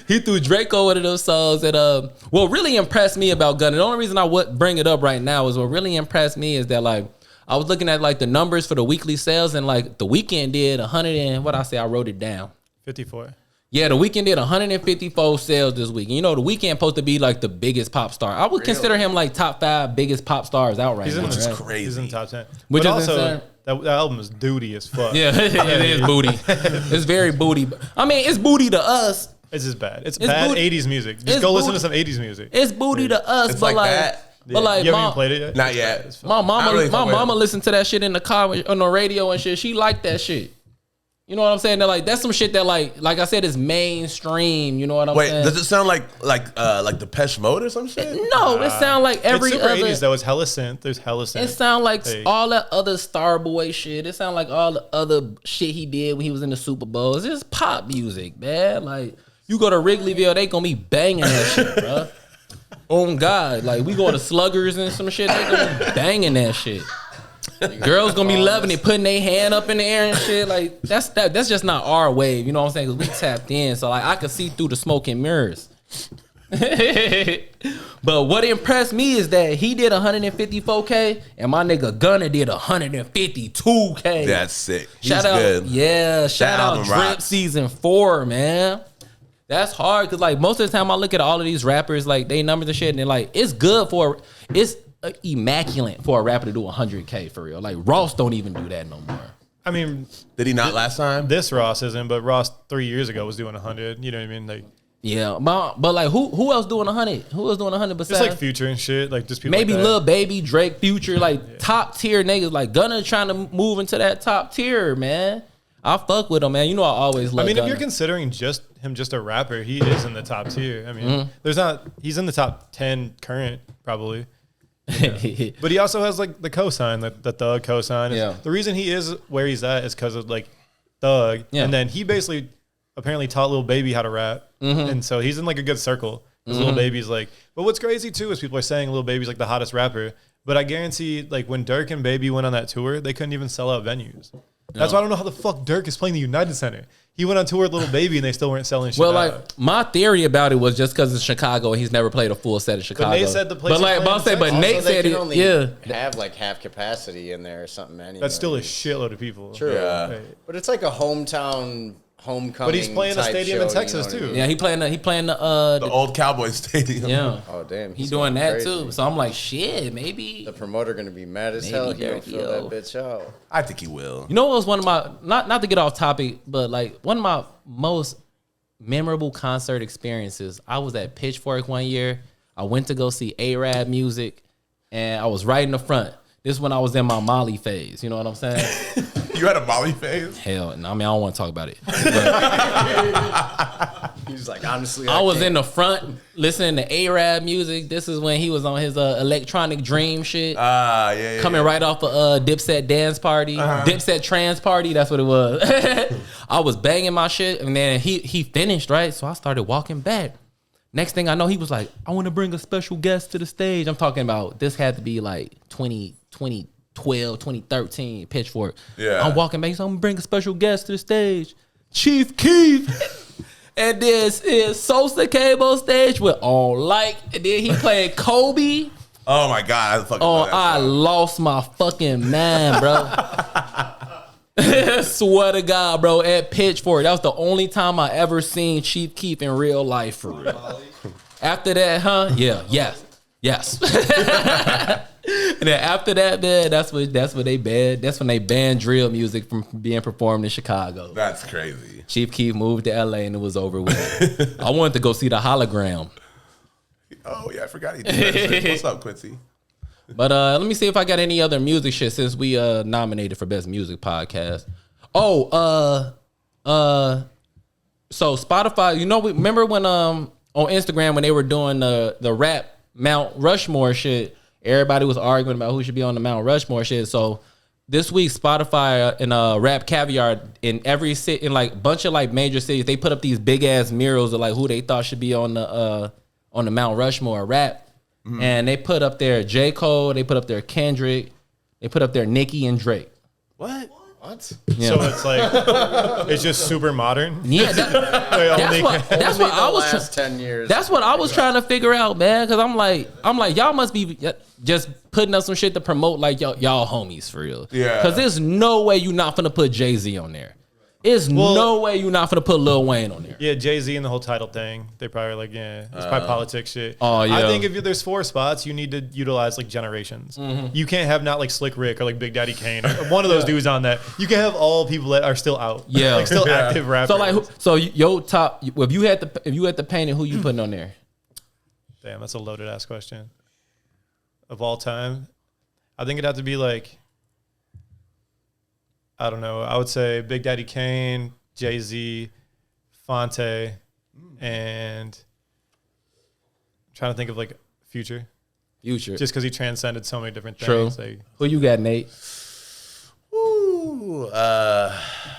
He threw Draco into those songs. And what really impressed me about Gunna, the only reason I would bring it up right now is what really impressed me is that like I was looking at like the numbers for the weekly sales and like the Weeknd did 100 and what I say I wrote it down. 54. Yeah, the Weeknd did 154 sales this week. And you know, the Weeknd supposed to be like the biggest pop star. I would consider him like top 5 biggest pop stars out right now. Which is crazy. He's in the top 10. Which but is also, insane. that album is duty as fuck. Yeah, it is booty. It's very booty. I mean, it's booty to us. It's just bad. It's bad booty. 80s music. Just go listen to some 80s music. It's booty to us, It's but like that. But like, you haven't even played it yet? Not yet. my mama, really my fuck with mama it. listened to that shit in the car on the radio and shit. She liked that shit. You know what I'm saying? That like that's some shit that like I said is mainstream. You know what I'm saying? Does it sound like Depeche Mode or some shit? No, it sound like every it's super other. 80s though. It's hella synth. There's hella synth. It sound like Hey. all that other Starboy shit. It sound like all the other shit he did when he was in the Super Bowl. It's just pop music, man. Like you go to Wrigleyville, they gonna be banging that shit, bro. Oh God, like we go to Sluggers and some shit, they gonna be banging that shit. Girls gonna be loving it, putting their hand up in the air and shit. Like that's just not our wave. You know what I'm saying? Cause we tapped in, so like I could see through the smoke and mirrors. But what impressed me is that he did 154K and my nigga Gunna did 152K. That's sick. Shout He's out, good. yeah. Shout out album Drip rocks. Season 4, man. That's hard because like most of the time I look at all of these rappers, like they numbers and shit, and they're like, it's good for it's immaculate for a rapper to do 100K for real. Like Ross don't even do that no more. I mean, Did he not last time? this Ross isn't, but Ross 3 years ago was doing 100. You know what I mean? Like Yeah, but like who else doing 100? Who else doing 100 besides just like Future and shit. Like just people. maybe like that. Lil Baby, Drake, Future, like top tier niggas. Like Gunna trying to move into that top tier, man. I fuck with him, man. You know I always love. I mean, Gunna. if you're considering just a rapper, he is in the top tier. I mean, there's not. He's in the top 10 current probably. But he also has like the cosign, the Thug cosign. Yeah. The reason he is where he's at is because of like Thug, Yeah. and then he basically apparently taught Lil Baby how to rap, and so he's in like a good circle. Because Lil Baby's like, but what's crazy too is people are saying Lil Baby's like the hottest rapper, but I guarantee like when Dirk and Baby went on that tour, they couldn't even sell out venues. That's why I don't know how the fuck Dirk is playing the United Center. He went on tour with Lil Baby and they still weren't selling shit Well, out. like my theory about it was just because it's Chicago, he's never played a full set in Chicago. Nate said the place but like, is but I'll say, but playing Nate Also, they said can it. only Yeah, have like half capacity in there or something. Anyway. That's still a shitload of people. True. Yeah. Right. But it's like a hometown homecoming. But he's playing a type stadium show, in Texas you know what I too. mean? Yeah, he playing the The old Cowboy Stadium. yeah. Oh damn, He he's doing going that crazy. too. So I'm like, shit, maybe. The promoter gonna be mad as Maybe hell. He'll Derek fill Yo. that bitch out. I think he will. You know what was one of my not to get off topic, but like one of my most memorable concert experiences. I was at Pitchfork one year. I went to go see A-Rab music, and I was right in the front. This is when I was in my Molly phase. You know what I'm saying? You had a Molly phase? Hell, no, I mean I don't want to talk about it. He's like, honestly, I was in the front listening to A-Rab music. This is when he was on his electronic dream shit. Yeah. Coming right off of Dipset Dance Party, Dipset Trans Party. That's what it was. I was banging my shit, and then he finished, right? So I started walking back. Next thing I know, he was like, I want to bring a special guest to the stage. I'm talking about, this had to be like 2012, 2013, Pitchfork. Yeah. I'm walking back, he's like, I'm going to bring a special guest to the stage. Chief Keef. And this is Sosa came on stage with All Like. And then he played Kobe. Oh my God. I fucking Oh, love that I song. lost my fucking mind, bro. Swear to God, bro, at Pitchfork. That was the only time I ever seen Chief Keef in real life, for real. After that, yeah, yes. And then after that, man, that's when they banned drill music from being performed in Chicago. That's crazy. Chief Keef moved to LA and it was over with. I wanted to go see the hologram. Oh yeah, I forgot he did that shit. What's up, Quincy? But let me see if I got any other music shit since we nominated for Best Music Podcast. Oh, so Spotify, you know, remember when on Instagram when they were doing the rap Mount Rushmore shit, everybody was arguing about who should be on the Mount Rushmore shit. So this week Spotify and Rap Caviar in every city, in like bunch of like major cities, they put up these big ass murals of like who they thought should be on the Mount Rushmore rap. Mm-hmm. And they put up there J. Cole, they put up there Kendrick, they put up there Nicki and Drake. What? Yeah. So it's like it's just super modern. Yeah, that's what I was last 10 years. That's what I was trying to figure out, man. Because I'm like, y'all must be just putting up some shit to promote like y'all homies for real. Yeah. Because there's no way you're not finna put Jay-Z on there. There's no way you're not finna put Lil Wayne on there. Yeah, Jay-Z and the whole title thing. They probably like, yeah, it's probably politics shit. Oh, yeah. I think if there's 4 spots, you need to utilize like generations. You can't have not like Slick Rick or like Big Daddy Kane or one of those dudes on that. You can have all people that are still out. Yeah. Like still active rappers. So like, your top, if you had to paint it, who you putting on there? Damn, that's a loaded ass question. Of all time, I think it'd have to be like, I don't know. I would say Big Daddy Kane, Jay-Z, Fonte, and I'm trying to think of like Future. Future. Just because he transcended so many different True. things. Like, Who you got, Nate? Ooh,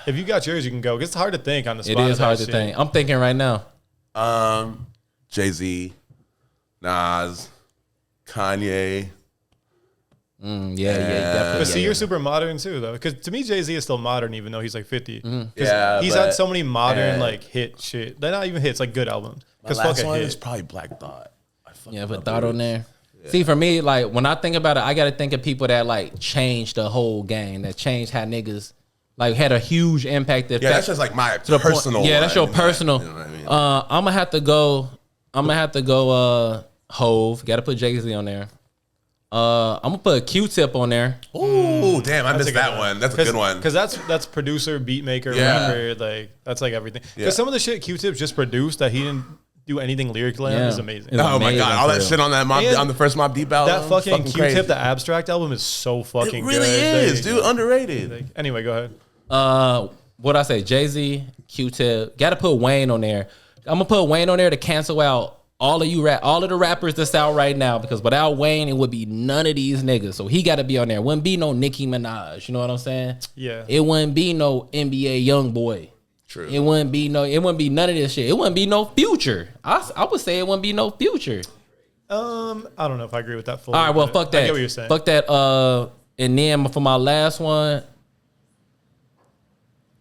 if you got yours, you can go. 'Cause it's hard to think on the spot. It is of that hard to shit. think. I'm thinking right now. Jay-Z, Nas, Kanye. Yeah, definitely. But see, you're super modern too, though. Because to me, Jay-Z is still modern, even though he's like 50. 'Cause Yeah, he's but- had so many modern like hit shit. They're not even hits, like good albums. My Because last fuck a one is hit. probably Black Thought. Yeah, but Thought on there. Yeah. See, for me, like when I think about it, I got to think of people that like changed the whole game, that changed how niggas like had a huge impact. Yeah, that's just like my to the point- personal. Yeah, that's your one, personal. You know what I mean? I'm gonna have to go. Hove. Got to put Jay-Z on there. I'm gonna put Q-Tip on there. Ooh, damn, I missed a good that one. That's a good one. Because that's producer, beat maker, Yeah. rapper, like that's like everything. Because Yeah. some of the shit Q-Tip just produced that he didn't do anything lyrically on Yeah. is amazing. Yeah. Oh my amazing god, all for that real. shit on that And on the first Mobb Deep album. That fucking crazy. Q-Tip, the Abstract album is so fucking It really good. is, dude. Underrated. Like, anyway, go ahead. What I say? Jay-Z, Q-Tip. Got to put Wayne on there. I'm gonna put Wayne on there to cancel out all of the rappers that's out right now, because without Wayne, it would be none of these niggas. So he got to be on there. Wouldn't be no Nicki Minaj. You know what I'm saying? Yeah. It wouldn't be no NBA YoungBoy. True. It wouldn't be none of this shit. It wouldn't be no Future. I would say it wouldn't be no Future. I don't know if I agree with that fully. All right, well, but fuck that. I get what you're saying. Fuck that. And then for my last one,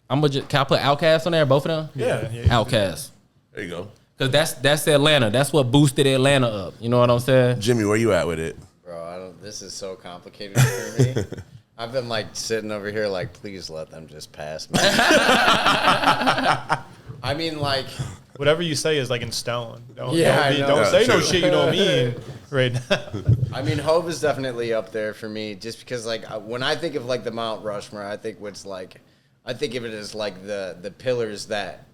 can I put Outkast on there? Both of them? Yeah. Outkast. There you go. Because that's Atlanta. That's what boosted Atlanta up. You know what I'm saying? Jimmy, where you at with it? Bro, this is so complicated for me. I've been like sitting over here like, please let them just pass me. I mean, like, whatever you say is like in stone. Don't say no true. shit you don't mean right now. I mean, Hove is definitely up there for me, just because like when I think of like the Mount Rushmore, I think of it as like the pillars that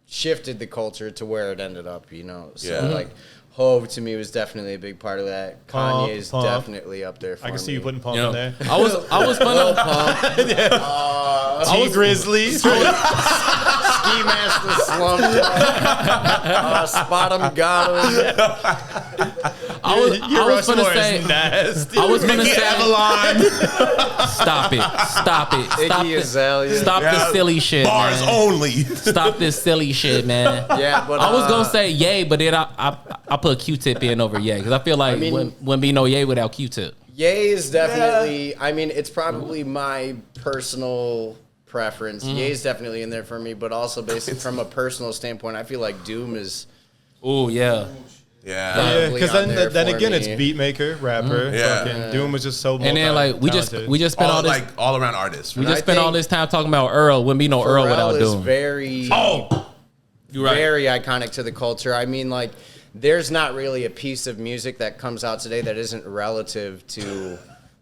shifted the culture to where it ended up. You know, so like. Hove to me was definitely a big part of that. Pump, Kanye is Pump. definitely up there for me. I can see you putting Pump in there. I was gonna. T Grizzly. Ski Master slumped. Spot him, got him. I was gonna say. nasty. I was gonna Mickey say. Avalon. Stop it! Iggy Azalea. Stop this silly shit, Bars man. only. Stop this silly shit, man. Yeah, but I was gonna say Ye, but then I put Q-Tip in over Ye because I feel like wouldn't be no Ye without Q-Tip. Ye is definitely. I mean, it's probably my personal preference. Ye is definitely in there for me, but also basically from a personal standpoint, I feel like Doom is. Oh yeah. Yeah. Because then again, it's beat maker, rapper. Yeah. Fucking Doom was just so. And then like we just spent all this like all around artists. we Right? just spent all this time talking about Earl. Wouldn't be no Earl without is Doom. very. You're right. Very iconic to the culture. I mean, like, there's not really a piece of music that comes out today that isn't relative to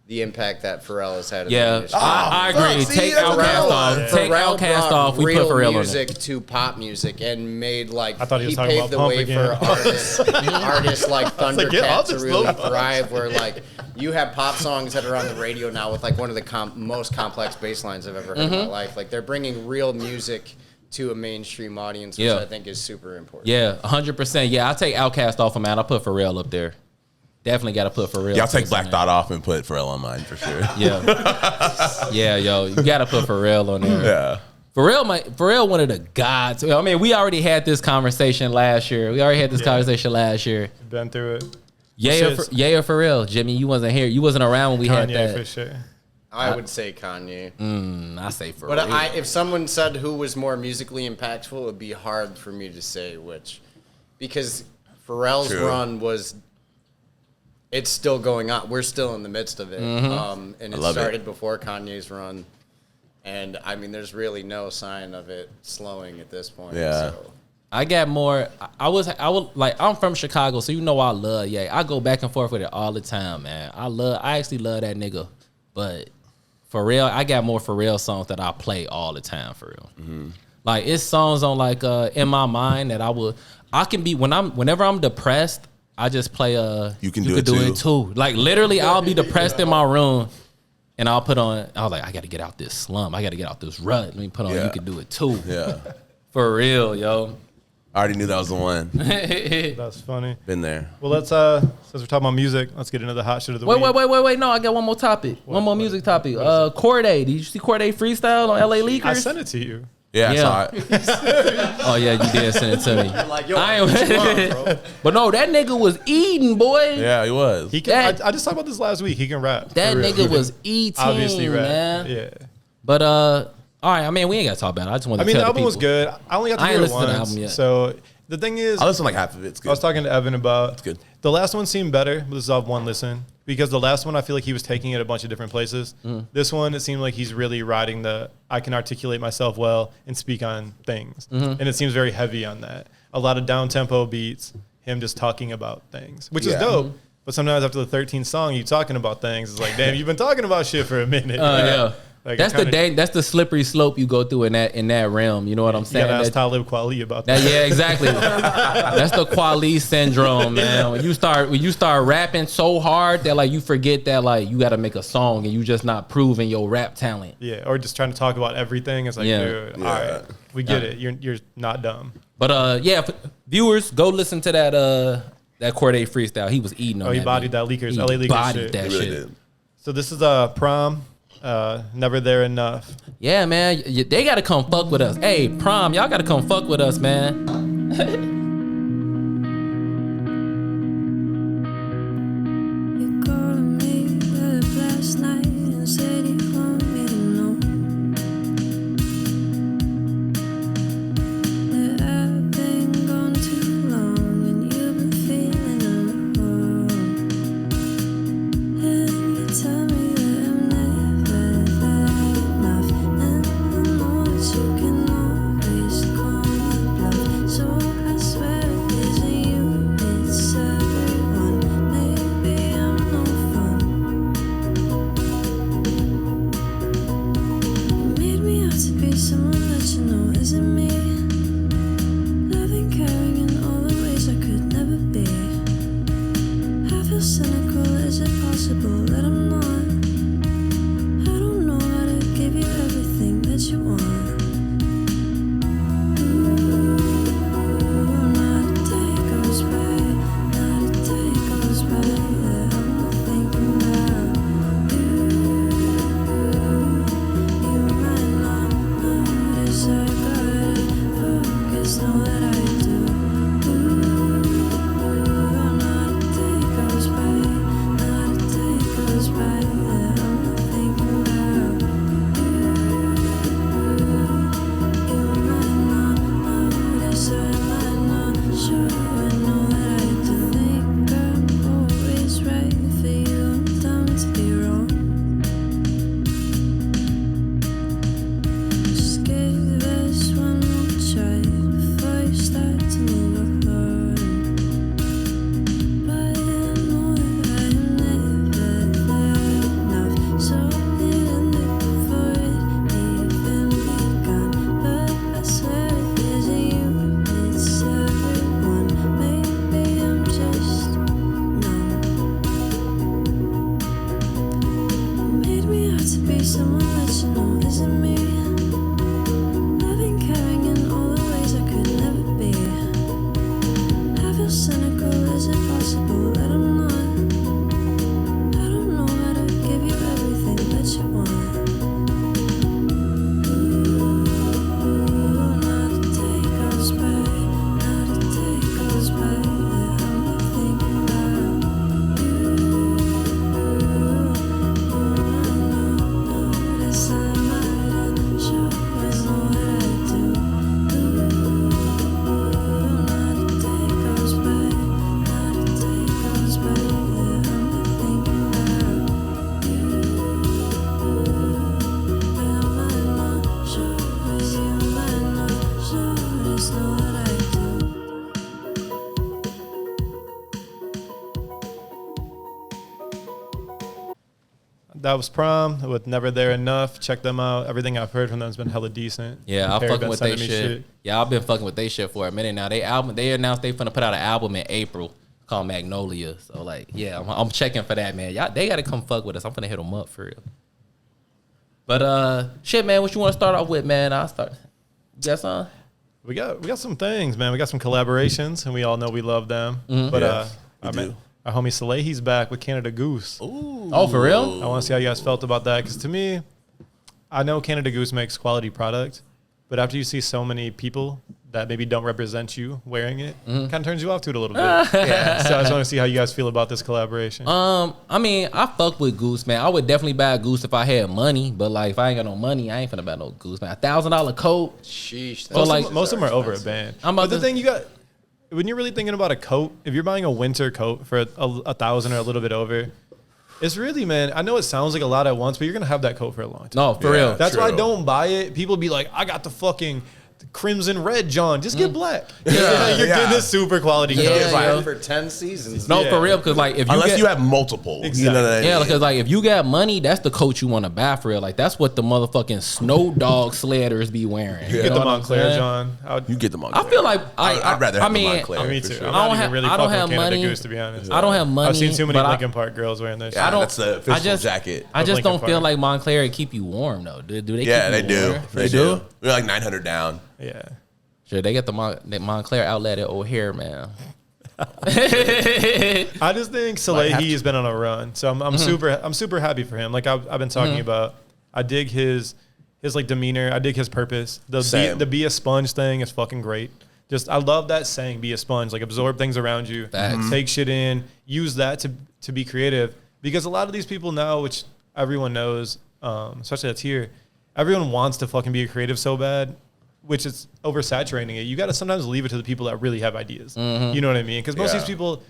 the impact that Pharrell has had in the Yeah, industry. I agree. see, Take that's Outkast what off. I was- Take Pharrell Outkast brought off. We put real Pharrell on music it. to pop music and made like I thought he was talking paved about the Pump way again. for artists like like, get off Thundercat to this really low. thrive. Where like you have pop songs that are on the radio now with like one of the most complex bass lines I've ever heard in my life. Like they're bringing real music to a mainstream audience, which I think is super important. Yeah, 100%. Yeah, I'll take Outkast off of mine. I'll put Pharrell up there. Definitely got to put Pharrell. Y'all take Black on Thought off and put Pharrell on mine for sure. there. Yeah. Yeah, yo. You got to put Pharrell on there. Yeah. Pharrell one of the gods. I mean, we already had this conversation last year. Been through it. Ye or Pharrell? Jimmy, you wasn't here. You wasn't around when we had Kanye that. for sure. I would say Kanye. I say Pharrell. But if someone said who was more musically impactful, it would be hard for me to say which. Because Pharrell's True. run was... It's still going on. We're still in the midst of it. And it started before Kanye's run. And, I mean, there's really no sign of it slowing at this point. Yeah. So. I got more. I would like. I'm from Chicago, so you know I love Ye. I go back and forth with it all the time, man. I actually love that nigga. But for real, I got more Pharrell songs that I play all the time for real. Like it's songs on like in my mind that I can be whenever I'm depressed. I just play You Can Do It Too. Like literally, I'll be depressed in my room. And I'll put on, I was like, I got to get out this slump. I got to get out this rut. Let me put on You Can Do It Too. Yeah. For real, yo. I already knew that was the one. That's funny. Been there. Well, let's since we're talking about music, let's get into the hot shit of the week. Wait. No, I got one more topic. One more music topic. Corday. Did you see Corday freestyle on LA Leakers? I sent it to you. Yeah, Yeah. I saw it. Oh, yeah, you did send it to me. Like, yo, I what you want, ain't, bro? but no, that nigga was eating, boy. Yeah, he was. He can. I just talked about this last week. He can rap. That for real. nigga was eating, obviously rap. man. Yeah. But, all right, I mean, we ain't got to talk about it. I just want to I mean, tell the album people. was good. I only got to I ain't hear it listened to the once. album yet. So the thing is, I listened to like half of it. It's good. I was talking to Evan about It's good. the last one seemed better, but this is off one listen. Because the last one, I feel like he was taking it a bunch of different places. This one, it seemed like he's really riding I can articulate myself well and speak on things. And it seems very heavy on that. A lot of down-tempo beats, him just talking about things, which is Yeah. dope. But sometimes after the 13th song, you talking about things. It's like, damn, you've been talking about shit for a minute. Yeah. Like, That's it kinda- that's the slippery slope you go through in that realm. You know what I'm You saying? gotta ask That- Talib Kweli about that. yeah, exactly. That's the Quali syndrome, man. When you start rapping so hard that like you forget that like you got to make a song and you just not proving your rap talent. Yeah, or just trying to talk about everything. It's like, Yeah. dude, Yeah. all right, we get it. You're not dumb. But viewers, go listen to that Corday freestyle. He was eating on Oh, he that bodied beat. that Leakers, He LA Leakers bodied shit. that He really shit. did. So this is Prom, Never There Enough. Yeah, man. They got to come fuck with us. Hey, Prom, y'all got to come fuck with us, man. You called me up last night and said you want me to know that I've been gone too long and you've been feeling alone. And you tell me that I'm never to be someone that you know isn't me. Loving, caring in all the ways I could never be. I feel cynical, is it possible that I'm not? I don't know how to give you everything that you want. Not a day goes by, not a day goes by that I'm not thinking about you. You might not notice I got it focused, know that I do. Not a day goes by, not a day goes by that I'm not thinking about you. You might not notice, I might not show, I know that I do. Think I'm always right for you, I'm down to be wrong. Just give us one more try before you start to move on. But I know that I am never there enough, so I'll end it before it even begun. But I swear it isn't you, it's everyone. Maybe I'm just numb. Made me out to be someone that you know isn't me. Loving, caring in all the ways I could never be. I feel cynical, is it possible that I'm not? I don't know how to give you everything that you want. Not a day goes by, not a day goes by that I'm not thinking about you. Notice I might not show, I know that I do. Not a day goes by, not a day goes by that I'm not thinking about you. I might not show, as you might not show, just know that I do. That was Prom with Never There Enough. Check them out. Everything I've heard from them has been hella decent. Yeah, I'm Perry fucking been with they sending me shit. Yeah, I've been fucking with they shit for a minute now. They announced they finna put out an album in April called Magnolia. So like, yeah, I'm checking for that, man. Y'all, they gotta come fuck with us. I'm finna hit them up for real. But shit, man, what you want to start off with, man? I'll start. You got some? We got some things, man. We got some collaborations, and we all know we love them. Mm-hmm. But Yeah, we our do. our homie Salehi's back with Canada Goose. Oh, for real? I want to see how you guys felt about that, because to me, I know Canada Goose makes quality product, but after you see so many people that maybe don't represent you wearing it, kind of turns you off to it a little bit. Yeah. So I just want to see how you guys feel about this collaboration. I mean, I fuck with Goose, man. I would definitely buy a Goose if I had money, but like if I ain't got no money, I ain't finna buy no Goose, man. $1,000 coat. Sheesh. So, like- Most of them are over a band. I'm about But the to- thing you got, when you're really thinking about a coat, if you're buying a winter coat for a thousand or a little bit over, it's really, man, I know it sounds like a lot at once, but you're going to have that coat for a long time. No, for Yeah. real. That's why I True. don't buy it. People be like, I got the fucking crimson red, John. Just get black. Yeah, You're yeah. getting this super quality coat. Yeah, Buy yo. it for 10 seasons. No, Yeah. for real, because like if you Unless get, you have multiple. You know what I mean? yeah, because like if you got money, that's the coat you want to buy for real. Like that's what the motherfucking snow dog sledders be wearing. Yeah. You Get know the what I'm Montclair, saying? John. You get them on. I feel like I'd rather have I mean, the Montclair. Me for too. sure. I'm I not don't even have- really I don't fucking have with Canada money. Goose, to be honest. I don't have money. I've seen too many but Linkin Park girls wearing this. Yeah, shit. that's the official I just jacket. I just Linkin don't feel Park. like Montclair keep you warm though. Do they? Yeah, they keep you do. warm? They do. We're like 900 down. Yeah. Sure, they got the Montclair outlet at O'Hare, man. I just think Might have Salehi has been on a run, so I'm super happy for him. Like I've been talking about, I dig his like demeanor. I dig his purpose. Same. The be a sponge thing is fucking great. Just I love that saying, be a sponge. Like absorb things around you, Facts. take shit in, use that to be creative. Because a lot of these people now, which everyone knows, especially that's here, everyone wants to fucking be a creative so bad, which is oversaturating it. You got to sometimes leave it to the people that really have ideas. You know what I mean? Because most of Yeah. these people,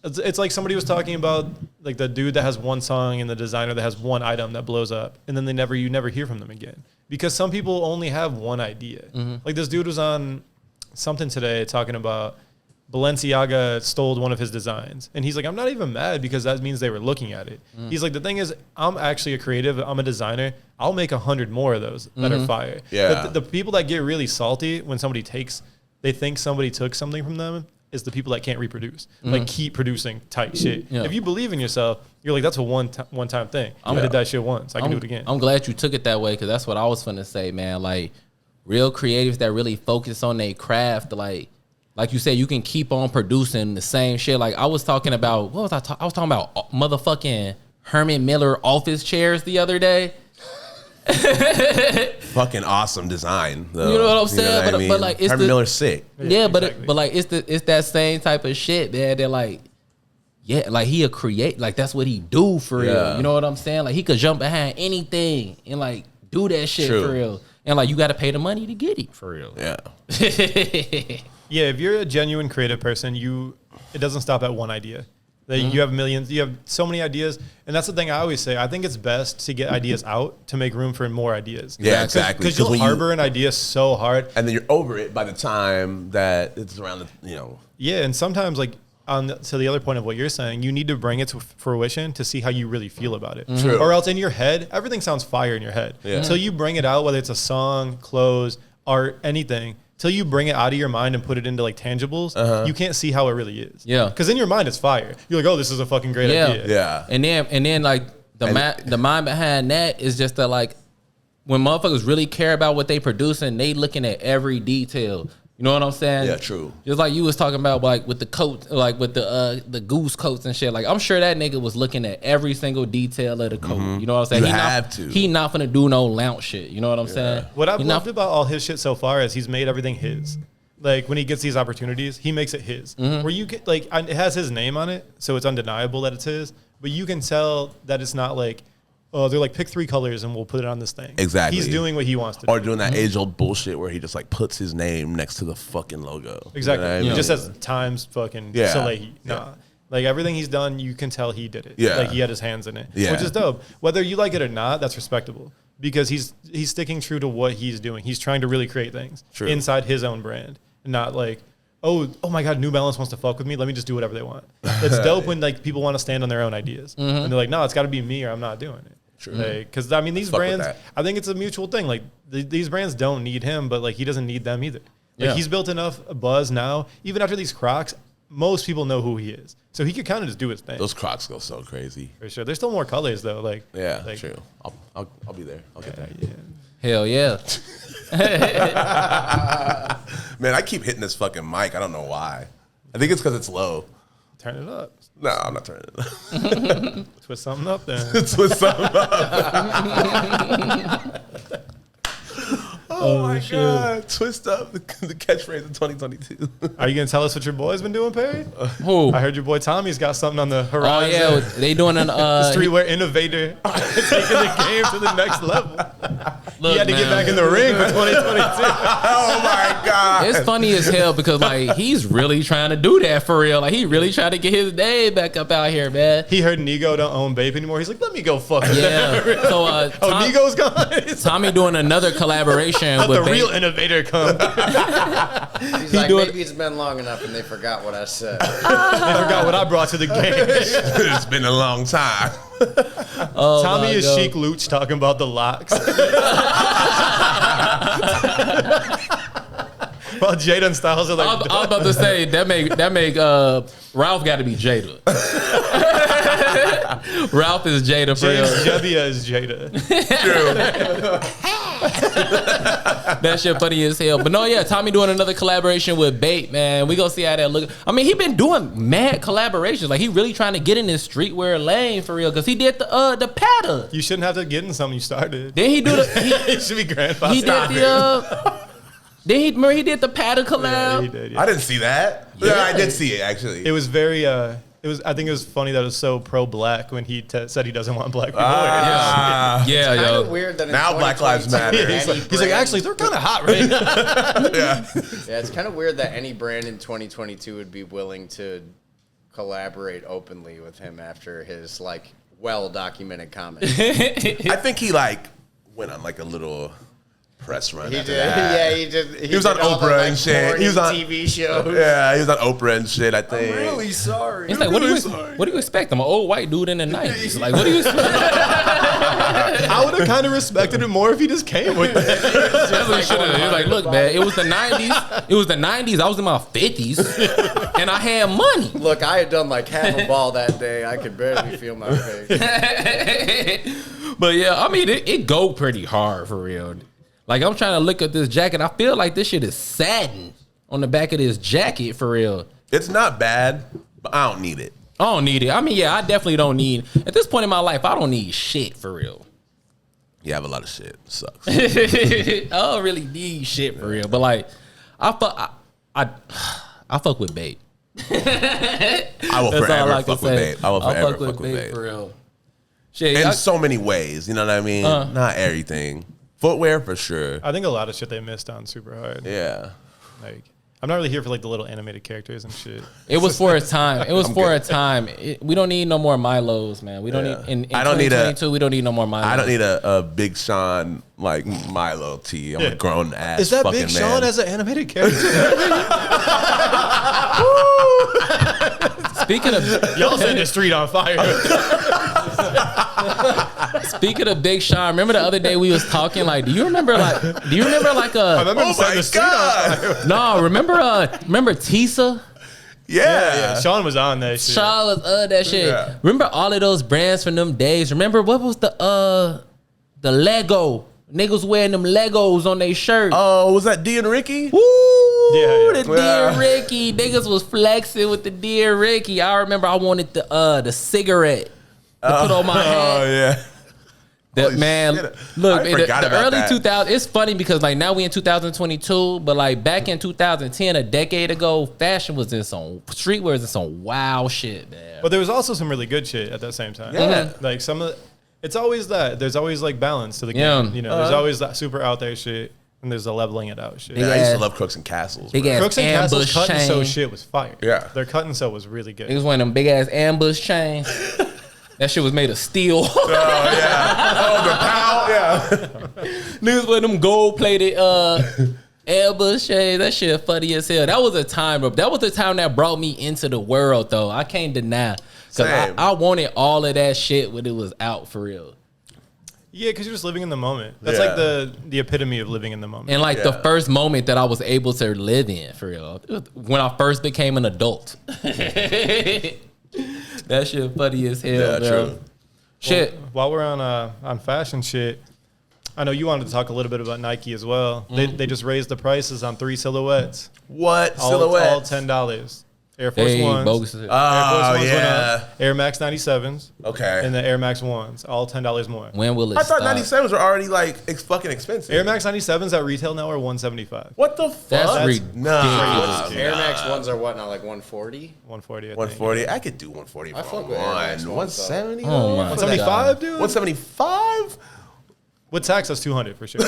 it's like somebody was talking about like the dude that has one song and the designer that has one item that blows up, and then you never hear from them again. Because some people only have one idea. Like this dude was on something today talking about Balenciaga stole one of his designs. And he's like, I'm not even mad because that means they were looking at it. He's like, the thing is, I'm actually a creative. I'm a designer. I'll make 100 more of those that are fire. Yeah. But the people that get really salty when somebody they think somebody took something from them is the people that can't reproduce. Like keep producing tight shit. Yeah. If you believe in yourself, you're like, that's a one-time thing. I did that shit once. I can do it again. I'm glad you took it that way because that's what I was finna say, man. Like real creatives that really focus on their craft, like you said, you can keep on producing the same shit. Like I was talking about, what was I was talking about motherfucking Herman Miller office chairs the other day. Fucking awesome design, though. You know what I'm saying? But like, it's Herman Miller's sick. Yeah, exactly. but like, it's that same type of shit, man. They're like, yeah, like he a create, like that's what he do for real. You know what I'm saying? Like he could jump behind anything and like do that shit for real. And like you got to pay the money to get it for real. Yeah. Yeah, if you're a genuine creative person, it doesn't stop at one idea. You have millions, you have so many ideas. And that's the thing I always say. I think it's best to get ideas out to make room for more ideas. Yeah, exactly. Because you'll harbor an idea so hard. And then you're over it by the time that it's around the, Yeah, and sometimes like to the other point of what you're saying, you need to bring it to fruition to see how you really feel about it. True. Or else in your head, everything sounds fire in your head. Yeah. Until you bring it out, whether it's a song, clothes, art, anything, till you bring it out of your mind and put it into like tangibles, you can't see how it really is. Yeah. Because in your mind, it's fire. You're like, oh, this is a fucking great idea. Yeah. And then like the mind behind that is just that like when motherfuckers really care about what they producing, they looking at every detail. You know what I'm saying? Yeah, true. Just like you was talking about, like with the coat, like with the goose coats and shit. Like I'm sure that nigga was looking at every single detail of the coat. You know what I'm saying? He not finna do no lounge shit. You know what I'm saying? What I've loved about all his shit so far is he's made everything his. Like when he gets these opportunities, he makes it his. Where you get like it has his name on it, so it's undeniable that it's his. But you can tell that it's not like, oh, they're like pick 3 colors and we'll put it on this thing. Exactly. He's doing what he wants to Or do. doing that age-old bullshit where he just like puts his name next to the fucking logo. Exactly. You know what I He mean? just says Times fucking Yeah. Salehi. Nah. Yeah. Like everything he's done, you can tell he did it. Yeah. Like he had his hands in it. Yeah. Which is dope. Whether you like it or not, that's respectable. Because he's sticking true to what he's doing. He's trying to really create things inside his own brand. Not like, oh my God, New Balance wants to fuck with me. Let me just do whatever they want. It's dope when like people want to stand on their own ideas. And they're like, no, it's got to be me or I'm not doing it. True. Because I mean, these Fuck with brands, that. I think it's a mutual thing. Like these brands don't need him, but like he doesn't need them either. Like he's built enough buzz now. Even after these Crocs, most people know who he is, so he could kind of just do his thing. Those Crocs go so crazy. For sure. There's still more colors though. Like True. I'll be there. I'll get that. Yeah. Hell yeah. Man, I keep hitting this fucking mic. I don't know why. I think it's because it's low. Turn it up. No, I'm not turning it up. Twist something up then. It's with something up. Oh my God. Twist up the catchphrase of 2022. Are you gonna tell us what your boy's been doing, Perry? Who? I heard your boy Tommy's got something on the Oh horizon. yeah, they doing an Streetwear innovator, taking the game to the next level. Look, He had to get man. back in the ring for 2022. Oh my God. It's funny as hell because like he's really trying to do that for real. Like he really trying to get his name back up out here, man. He heard Nego don't own Bape anymore. He's like, let me go fuck with Yeah. them. So Oh, Nego's gone. Tommy doing another collaboration Let with the real Bape. innovator come. They He's like, maybe it's been long enough and they forgot what I said. forgot what I brought to the game. It's been a long time. Oh, Tommy my is God. Chic Luch talking about the locks. While Jada and Styles are I like, was about to say that make Ralph got to be Jada. Ralph is Jada for real. James Jebbia is Jada. That shit funny as hell. But no, yeah, Tommy doing another collaboration with Bape, man. We gonna see how that look. I mean, he been doing mad collaborations. Like he really trying to get in this streetwear lane for real. Cause he did the pattern. You shouldn't have to get in something you started. Then he do the It should be grandfather. he did the then he remember he did the pattern collab. Yeah, he did. I didn't see that. Yeah, I did see it actually. It was very. I think it was funny that it was so pro-black when he said he doesn't want black people. Ah. Yeah, Kind of yo. weird that in Now Black Lives 2022, Matter. He's any like, like, brand- actually, they're kind of hot right now. Yeah. Yeah, it's kind of weird that any brand in 2022 would be willing to collaborate openly with him after his like well-documented comments. I think he like went on like a little press run. He after did. that. Yeah, he did. He was on did all the, Oprah like, and shit. He was on TV shows. Yeah, he was on Oprah and shit. I think. I'm really sorry. It's like, what do you expect? I'm an old white dude in the 90s. Like, what do you expect? I would have kind of respected it more if he just came with it. That's what he should have. He was like, look, man, it was the 90s. It was the 90s. I was in my 50s, and I had money. Look, I had done like half a ball that day. I could barely feel my face. But yeah, I mean, it go pretty hard for real. Like, I'm trying to look at this jacket. I feel like this shit is satin on the back of this jacket for real. It's not bad, but I don't need it. I don't need it. I mean, yeah, I definitely don't need. At this point in my life, I don't need shit for real. You have a lot of shit. It sucks. I don't really need shit for real. But like, I fuck with Babe. I will That's all forever I can fuck with say. Babe. I will I'll forever fuck with Babe for real. Shit, In so many ways, you know what I mean? Not everything. Footwear for sure. I think a lot of shit they missed on super hard. Yeah. Like, I'm not really here for like the little animated characters and shit. it was for a time. It was for a time. We don't need no more Milos, man. We don't need in I don't need 2022. We don't need no more Milos. I don't need a Big Sean like Milo tee. I'm a grown ass. Is that fucking Big man. Sean as an animated character? Speaking of Y'all set the street on fire. Speaking of Big Sean, remember the other day we was talking like, do you remember like I remember Oh setting my the street on god. fire. no, remember Tisa? Yeah. Sean was on that shit. Sean was that shit. Yeah. Remember all of those brands from them days? Remember what was the Lego? Niggas wearing them Legos on their shirt. Oh, was that D and Ricky? Woo! Yeah. The Dear Ricky. Niggas was flexing with the Dear Ricky. I remember I wanted the cigarette to put on my hat. Oh yeah. That Holy man, shit. look, I in forgot the about early that. 2000s, it's funny because like now we in 2022, but like back in 2010, a decade ago, fashion was in some, streetwear was in some wild shit, man. But there was also some really good shit at that same time. Yeah. Like some of the, it's always that. There's always like balance to the Yeah. game. You know, there's always that super out there shit, and there's the leveling it out shit. Yeah, I used Yeah. to love Crooks and Castles. Big bro. ass Crooks and Castles ambush cut and sew chain. shit was fire. Yeah. Their cut and sew was really good. It was one of them big ass ambush chains. That shit was made of steel. Oh yeah. Oh the pow. Yeah. Niggas with them gold plated ambush chains. That shit funny as hell. That was a time, bro. That was the time that brought me into the world, though. I can't deny. Because Same. I wanted all of that shit when it was out for real. Yeah, because you're just living in the moment. That's Yeah. like the epitome of living in the moment. And like the Yeah. first moment that I was able to live in for real. When I first became an adult. That shit funny as hell, Yeah, bro. true. Shit. While we're on fashion shit, I know you wanted to talk a little bit about Nike as well. They just raised the prices on 3 silhouettes. What All silhouette? $10. Air Force Hey, Ones. bogus. Oh Air Force Ones went yeah. up. Air Max 97s. Okay. And the Air Max 1s. All $10 more. When will it I thought stop? 97s were already like fucking expensive. Air Max 97s at retail now are $175. What the fuck? That's ridiculous. Nah. Air Max ones are what now, like 140? 140, I think. 140. I could do 140 I for fuck with Air Max one. ones, though. 170. Oh my 175, dude? 175 With tax, that's 200 for sure.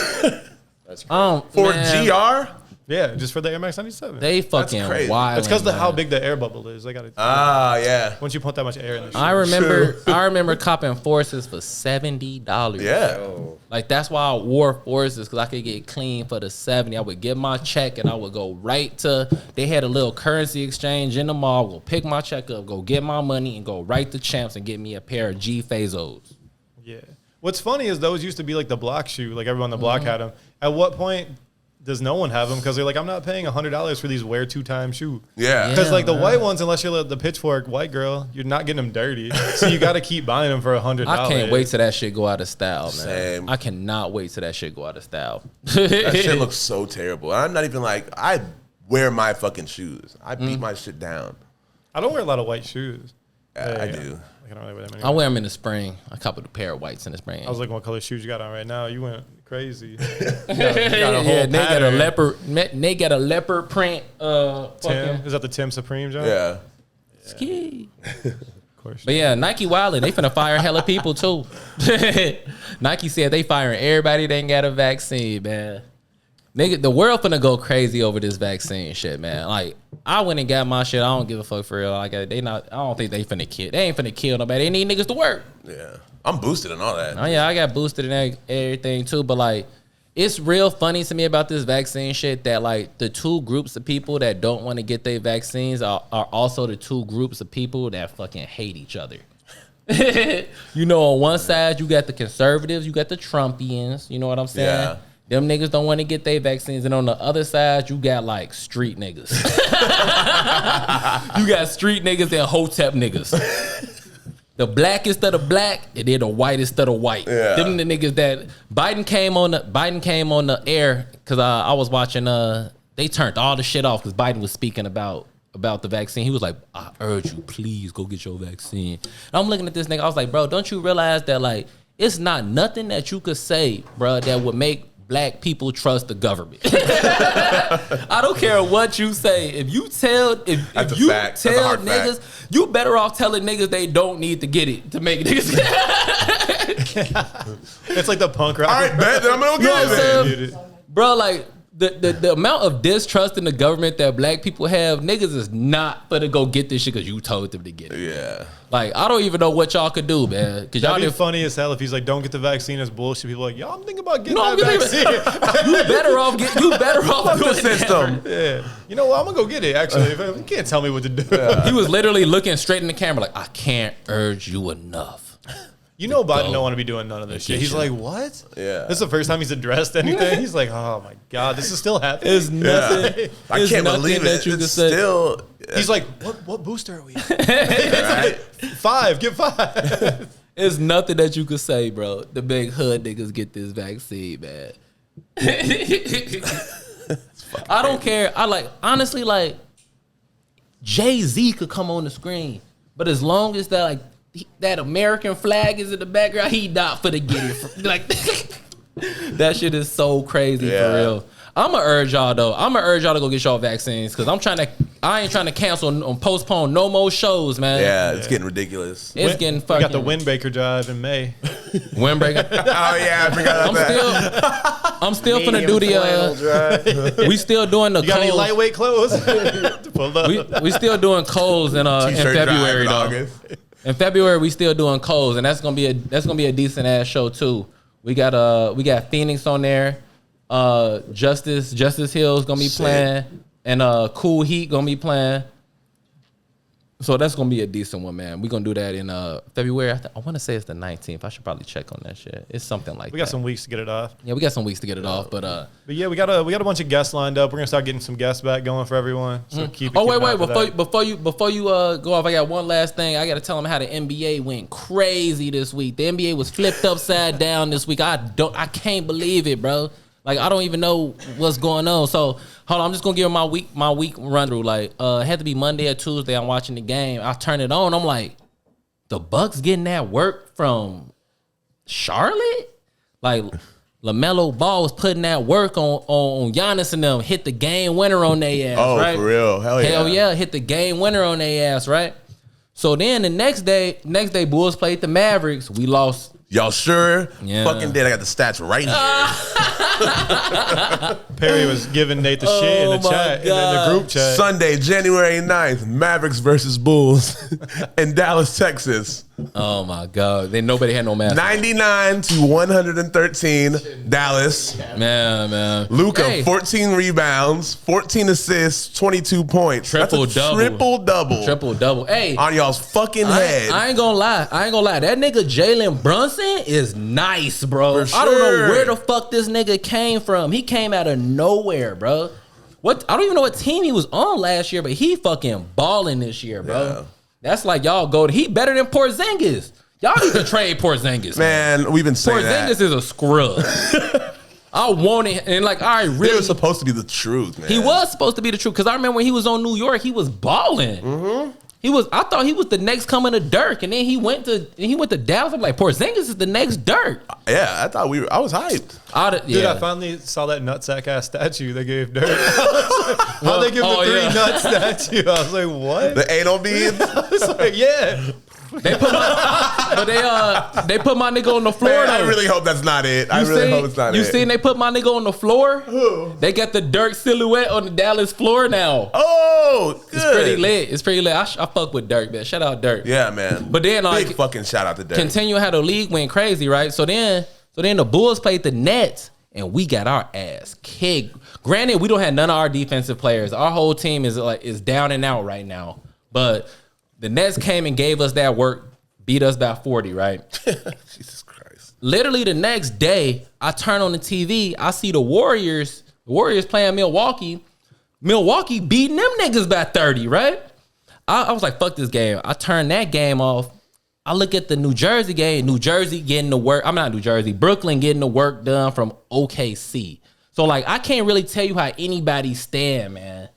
That's for Man, GR. Yeah, just for the Air Max 97. They fucking crazy. wild. It's because of how big the air bubble is. They got to. Ah, yeah. Once you put that much air in the I shit. remember copping Forces for $70. Yeah. oh, Like that's why I wore Forces, because I could get clean for the 70. I would get my check and I would go right to, they had a little currency exchange in the mall. Go pick my check up, go get my money, and go right to Champs and get me a pair of G Fazos. Yeah. What's funny is those used to be like the block shoe. Like everyone on the block had them. At what point does no one have them? Because they're like, I'm not paying $100 for these wear 2-time shoe. Yeah. Because like the man. white ones, unless you're the pitchfork white girl, you're not getting them dirty. So you got to keep buying them for $100. I can't wait till that shit go out of style, man. Same. I cannot wait till that shit go out of style. That shit looks so terrible. I'm not even like, I wear my fucking shoes. I beat my shit down. I don't wear a lot of white shoes. Yeah, I do. I don't really wear them I anymore. wear them in the spring. I coupled a pair of whites in the spring. I was looking what color shoes you got on right now. You went crazy. You got a yeah, whole they got a pattern. leopard. They got a leopard print. Tim, Fucking is that the Tim Supreme, John? Yeah. ski. Of course. But yeah, Nike wildin'. They finna fire hella people too. Nike said they firing everybody that ain't got a vaccine, man. Nigga, the world finna go crazy over this vaccine shit, man. Like, I went and got my shit. I don't give a fuck for real. Like, I don't think they finna kill. They ain't finna kill nobody. They need niggas to work. Yeah. I'm boosted and all that. Oh yeah, I got boosted and everything too. But like, It's real funny to me about this vaccine shit that like the two groups of people that don't want to get their vaccines are also the two groups of people that fucking hate each other. You know, on one side you got the conservatives, you got the Trumpians. You know what I'm saying? Yeah. Them niggas don't want to get their vaccines, and on the other side you got like street niggas. You got street niggas and hotep niggas. The blackest of the black, and then the whitest of the white. Yeah. Them the niggas that Biden came on the air because I was watching. They turned all the shit off because Biden was speaking about the vaccine. He was like, "I urge you, please go get your vaccine." And I'm looking at this nigga. I was like, "Bro, don't you realize that like it's not nothing that you could say, bro, that would make black people trust the government." I don't care what you say. If you tell niggas, you better off telling niggas they don't need to get it to make niggas. It's like the punk rock. All right, bet that I'm gonna get it. Bro, like the amount of distrust in the government that black people have, niggas is not gonna go get this shit because you told them to get it. Yeah. Like, I don't even know what y'all could do, man. Cause y'all That'd be funny as hell if he's like, "Don't get the vaccine." It's bullshit. People are like, "Yo, I'm thinking about getting that vaccine." You better off doing the system. Yeah. You know what? I'm gonna go get it. Actually, you can't tell me what to do. He was literally looking straight in the camera like, "I can't urge you enough." You know, Biden don't want to be doing none of this shit. He's like, "What?" Yeah. This is the first time he's addressed anything. He's like, "Oh my god, this is still happening." There's nothing. Yeah. I there's can't nothing believe it. that you It's can say. still. He's like, "What booster are we?" Right? 5. Get 5. There's nothing that you could say, bro. The big hood niggas get this vaccine, man. I don't care. Honestly, like, Jay-Z could come on the screen, but as long as that that American flag is in the background, he not finna get it. Like, that shit is so crazy for real. I'ma urge y'all though. I'ma urge y'all to go get y'all vaccines because I ain't trying to cancel and postpone no more shows, man. Yeah, it's getting ridiculous. It's getting fucking. We got the Windbreaker drive in May. Windbreaker. Oh yeah, I forgot about that. I'm still finna do the. We still doing the. You got any Kohl's. Lightweight clothes? Pull up. We still doing Kohl's in T-shirt February drive in though. August. In February we still doing Kohl's, and that's gonna be a decent ass show too. We got Phoenix on there. Justice Hill's gonna be playing, and Cool Heat gonna be playing. So that's gonna be a decent one, man. We're gonna do that in February. I want to say it's the 19th. I should probably check on that shit. It's something like that. We got some weeks to get it off. Yeah, we got some weeks to get it off, but yeah, we got a bunch of guests lined up. We're gonna start getting some guests back going for everyone. So keep. Wait, before you go off, I got one last thing. I got to tell them how the NBA went crazy this week. The NBA was flipped upside down this week. I can't believe it, bro. Like, I don't even know what's going on. So hold on, I'm just gonna give my week run through. Like, it had to be Monday or Tuesday. I'm watching the game. I turn it on. I'm like, the Bucks getting that work from Charlotte? Like, LaMelo Ball was putting that work on Giannis and them. Hit the game winner on their ass, right? Oh, for real? Hell yeah. Hit the game winner on their ass, right? So then the next day, Bulls played the Mavericks. We lost. Y'all sure? Yeah. Fucking did. I got the stats right here. Perry was giving Nate the shit in the chat, and in the group chat. Sunday, January 9th, Mavericks versus Bulls in Dallas, Texas. Oh my God! Then nobody had no mask. 99-113, Dallas. Man. Luka, 14 rebounds, 14 assists, 22 points. Triple double. Hey, On y'all's fucking head. I ain't gonna lie. That nigga Jalen Brunson is nice, bro. For I don't know sure. where the fuck this nigga came from. He came out of nowhere, bro. What? I don't even know what team he was on last year, but he fucking balling this year, bro. Yeah. That's like y'all he better than Porzingis. Y'all need to trade Porzingis. Man, we've been saying Porzingis that. is a scrub. I want it, and like, I really. It was supposed to be the truth, man. He was supposed to be the truth, because I remember when he was on New York, he was balling. Mm-hmm. I thought he was the next coming of Dirk, and then he went to Dallas. I'm like, Porzingis is the next Dirk. Yeah, I was hyped. Dude, I finally saw that nutsack ass statue they gave Dirk. How they give him the 3 nut statue? I was like, what? The anal beads? I was like, yeah. They put my nigga on the floor. Man, though. I really hope that's not it. I really hope it's not it. You seen they put my nigga on the floor? Who? They got the Dirk silhouette on the Dallas floor now. Oh, good. It's pretty lit. I fuck with Dirk, man. Shout out Dirk. Yeah, man. But then, like, big fucking shout out to Dirk. Continue how the league went crazy, right? So then the Bulls played the Nets, and we got our ass kicked. Granted, we don't have none of our defensive players. Our whole team is down and out right now. But the Nets came and gave us that work, beat us by 40, right? Jesus Christ. Literally the next day, I turn on the TV, I see the Warriors playing Milwaukee. Milwaukee beating them niggas by 30, right? I was like, fuck this game. I turned that game off. I look at the New Jersey game. New Jersey getting the work. I'm not New Jersey. Brooklyn getting the work done from OKC. So, like, I can't really tell you how anybody stand, man.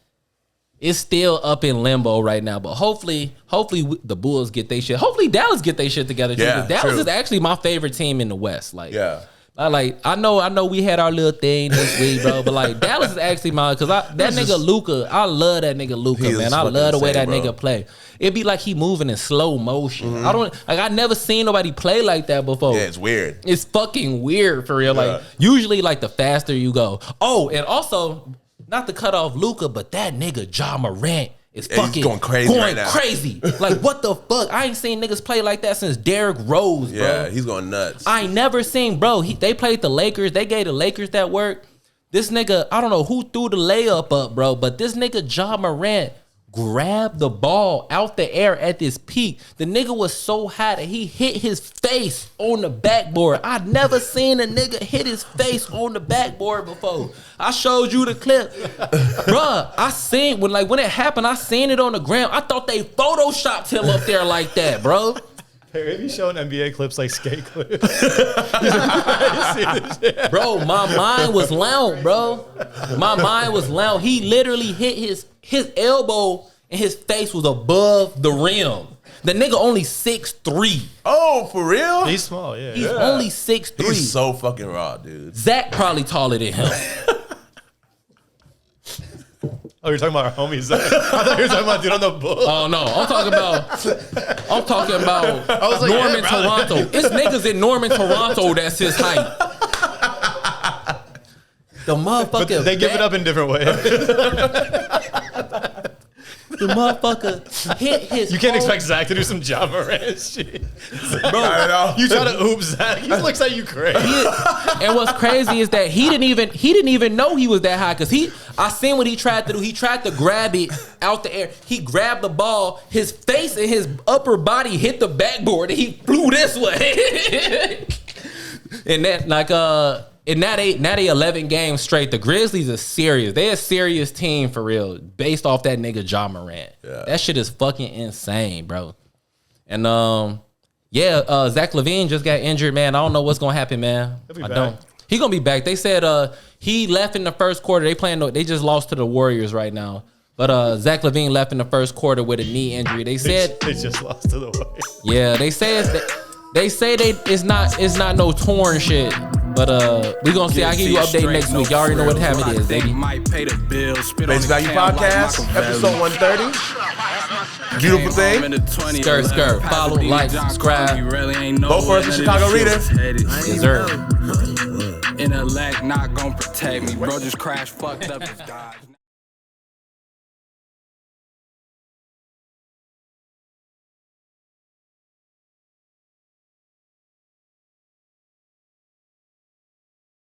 It's still up in limbo right now. But hopefully the Bulls get their shit. Hopefully Dallas get their shit together, too. Yeah, Dallas true. is actually my favorite team in the West. Like, Yeah. I know we had our little thing this week, bro, but like Dallas is actually mine because that nigga Luka, I love that nigga Luka, He is man. I fucking love the way that insane, bro. nigga play. It be like he moving in slow motion. I never seen nobody play like that before. Yeah, it's weird. It's fucking weird for real. Like usually, like the faster you go. Oh, and also not to cut off Luka, but that nigga Ja Morant is Yeah, he's fucking going crazy right now. crazy. Like what the fuck? I ain't seen niggas play like that since Derrick Rose, bro. Yeah, he's going nuts. I ain't never seen, bro. They played the Lakers. They gave the Lakers that work. This nigga, I don't know who threw the layup up, bro, but this nigga Ja Morant grabbed the ball out the air at this peak. The nigga was so high that he hit his face on the backboard. I'd never seen a nigga hit his face on the backboard before. I showed you the clip. Bruh, I seen, when it happened, I seen it on the ground. I thought they photoshopped him up there like that, bro. Hey, have you shown NBA clips like skate clips? Bro, my mind was loud, bro. My mind was loud. He literally hit his elbow and his face was above the rim. The nigga only 6'3". Oh, for real? He's small, yeah. He's only 6'3". He's so fucking raw, dude. Zach probably taller than him. Oh, you're talking about our homies. Zach. I thought you were talking about dude on the book. Oh no, I'm talking about I was like, Norman, yeah, brother. Toronto. It's niggas in Norman, Toronto that's his height. The motherfucker. But they give it up in different ways. The motherfucker hit his. You can't whole- expect Zach to do some Ja Morant shit. Bro, I know. You try to oop Zach. He looks at you crazy. And what's crazy is that he didn't even know he was that high because I seen what he tried to do. He tried to grab it out the air. He grabbed the ball. His face and his upper body hit the backboard and he flew this way. And that and now they 11 games straight. The Grizzlies are serious. They a serious team for real, based off that nigga Ja Morant. Yeah. That shit is fucking insane, bro. And Zach LaVine just got injured, man. I don't know what's gonna happen, man. He'll be I back. don't. He gonna be back. They said he left in the first quarter. They just lost to the Warriors right now. But Zach LaVine left in the first quarter with a knee injury. They said They just lost to the Warriors. yeah, they say it's not no torn shit. But we gonna see. I'll give you an update next week. Y'all already know what time it is, baby. Base Value Podcast, episode 130. Beautiful thing. Skirt. Follow, like, subscribe. Vote for us in Chicago Reader. Deserve. Intellect not gonna protect me. Bro just crashed, fucked up, just died.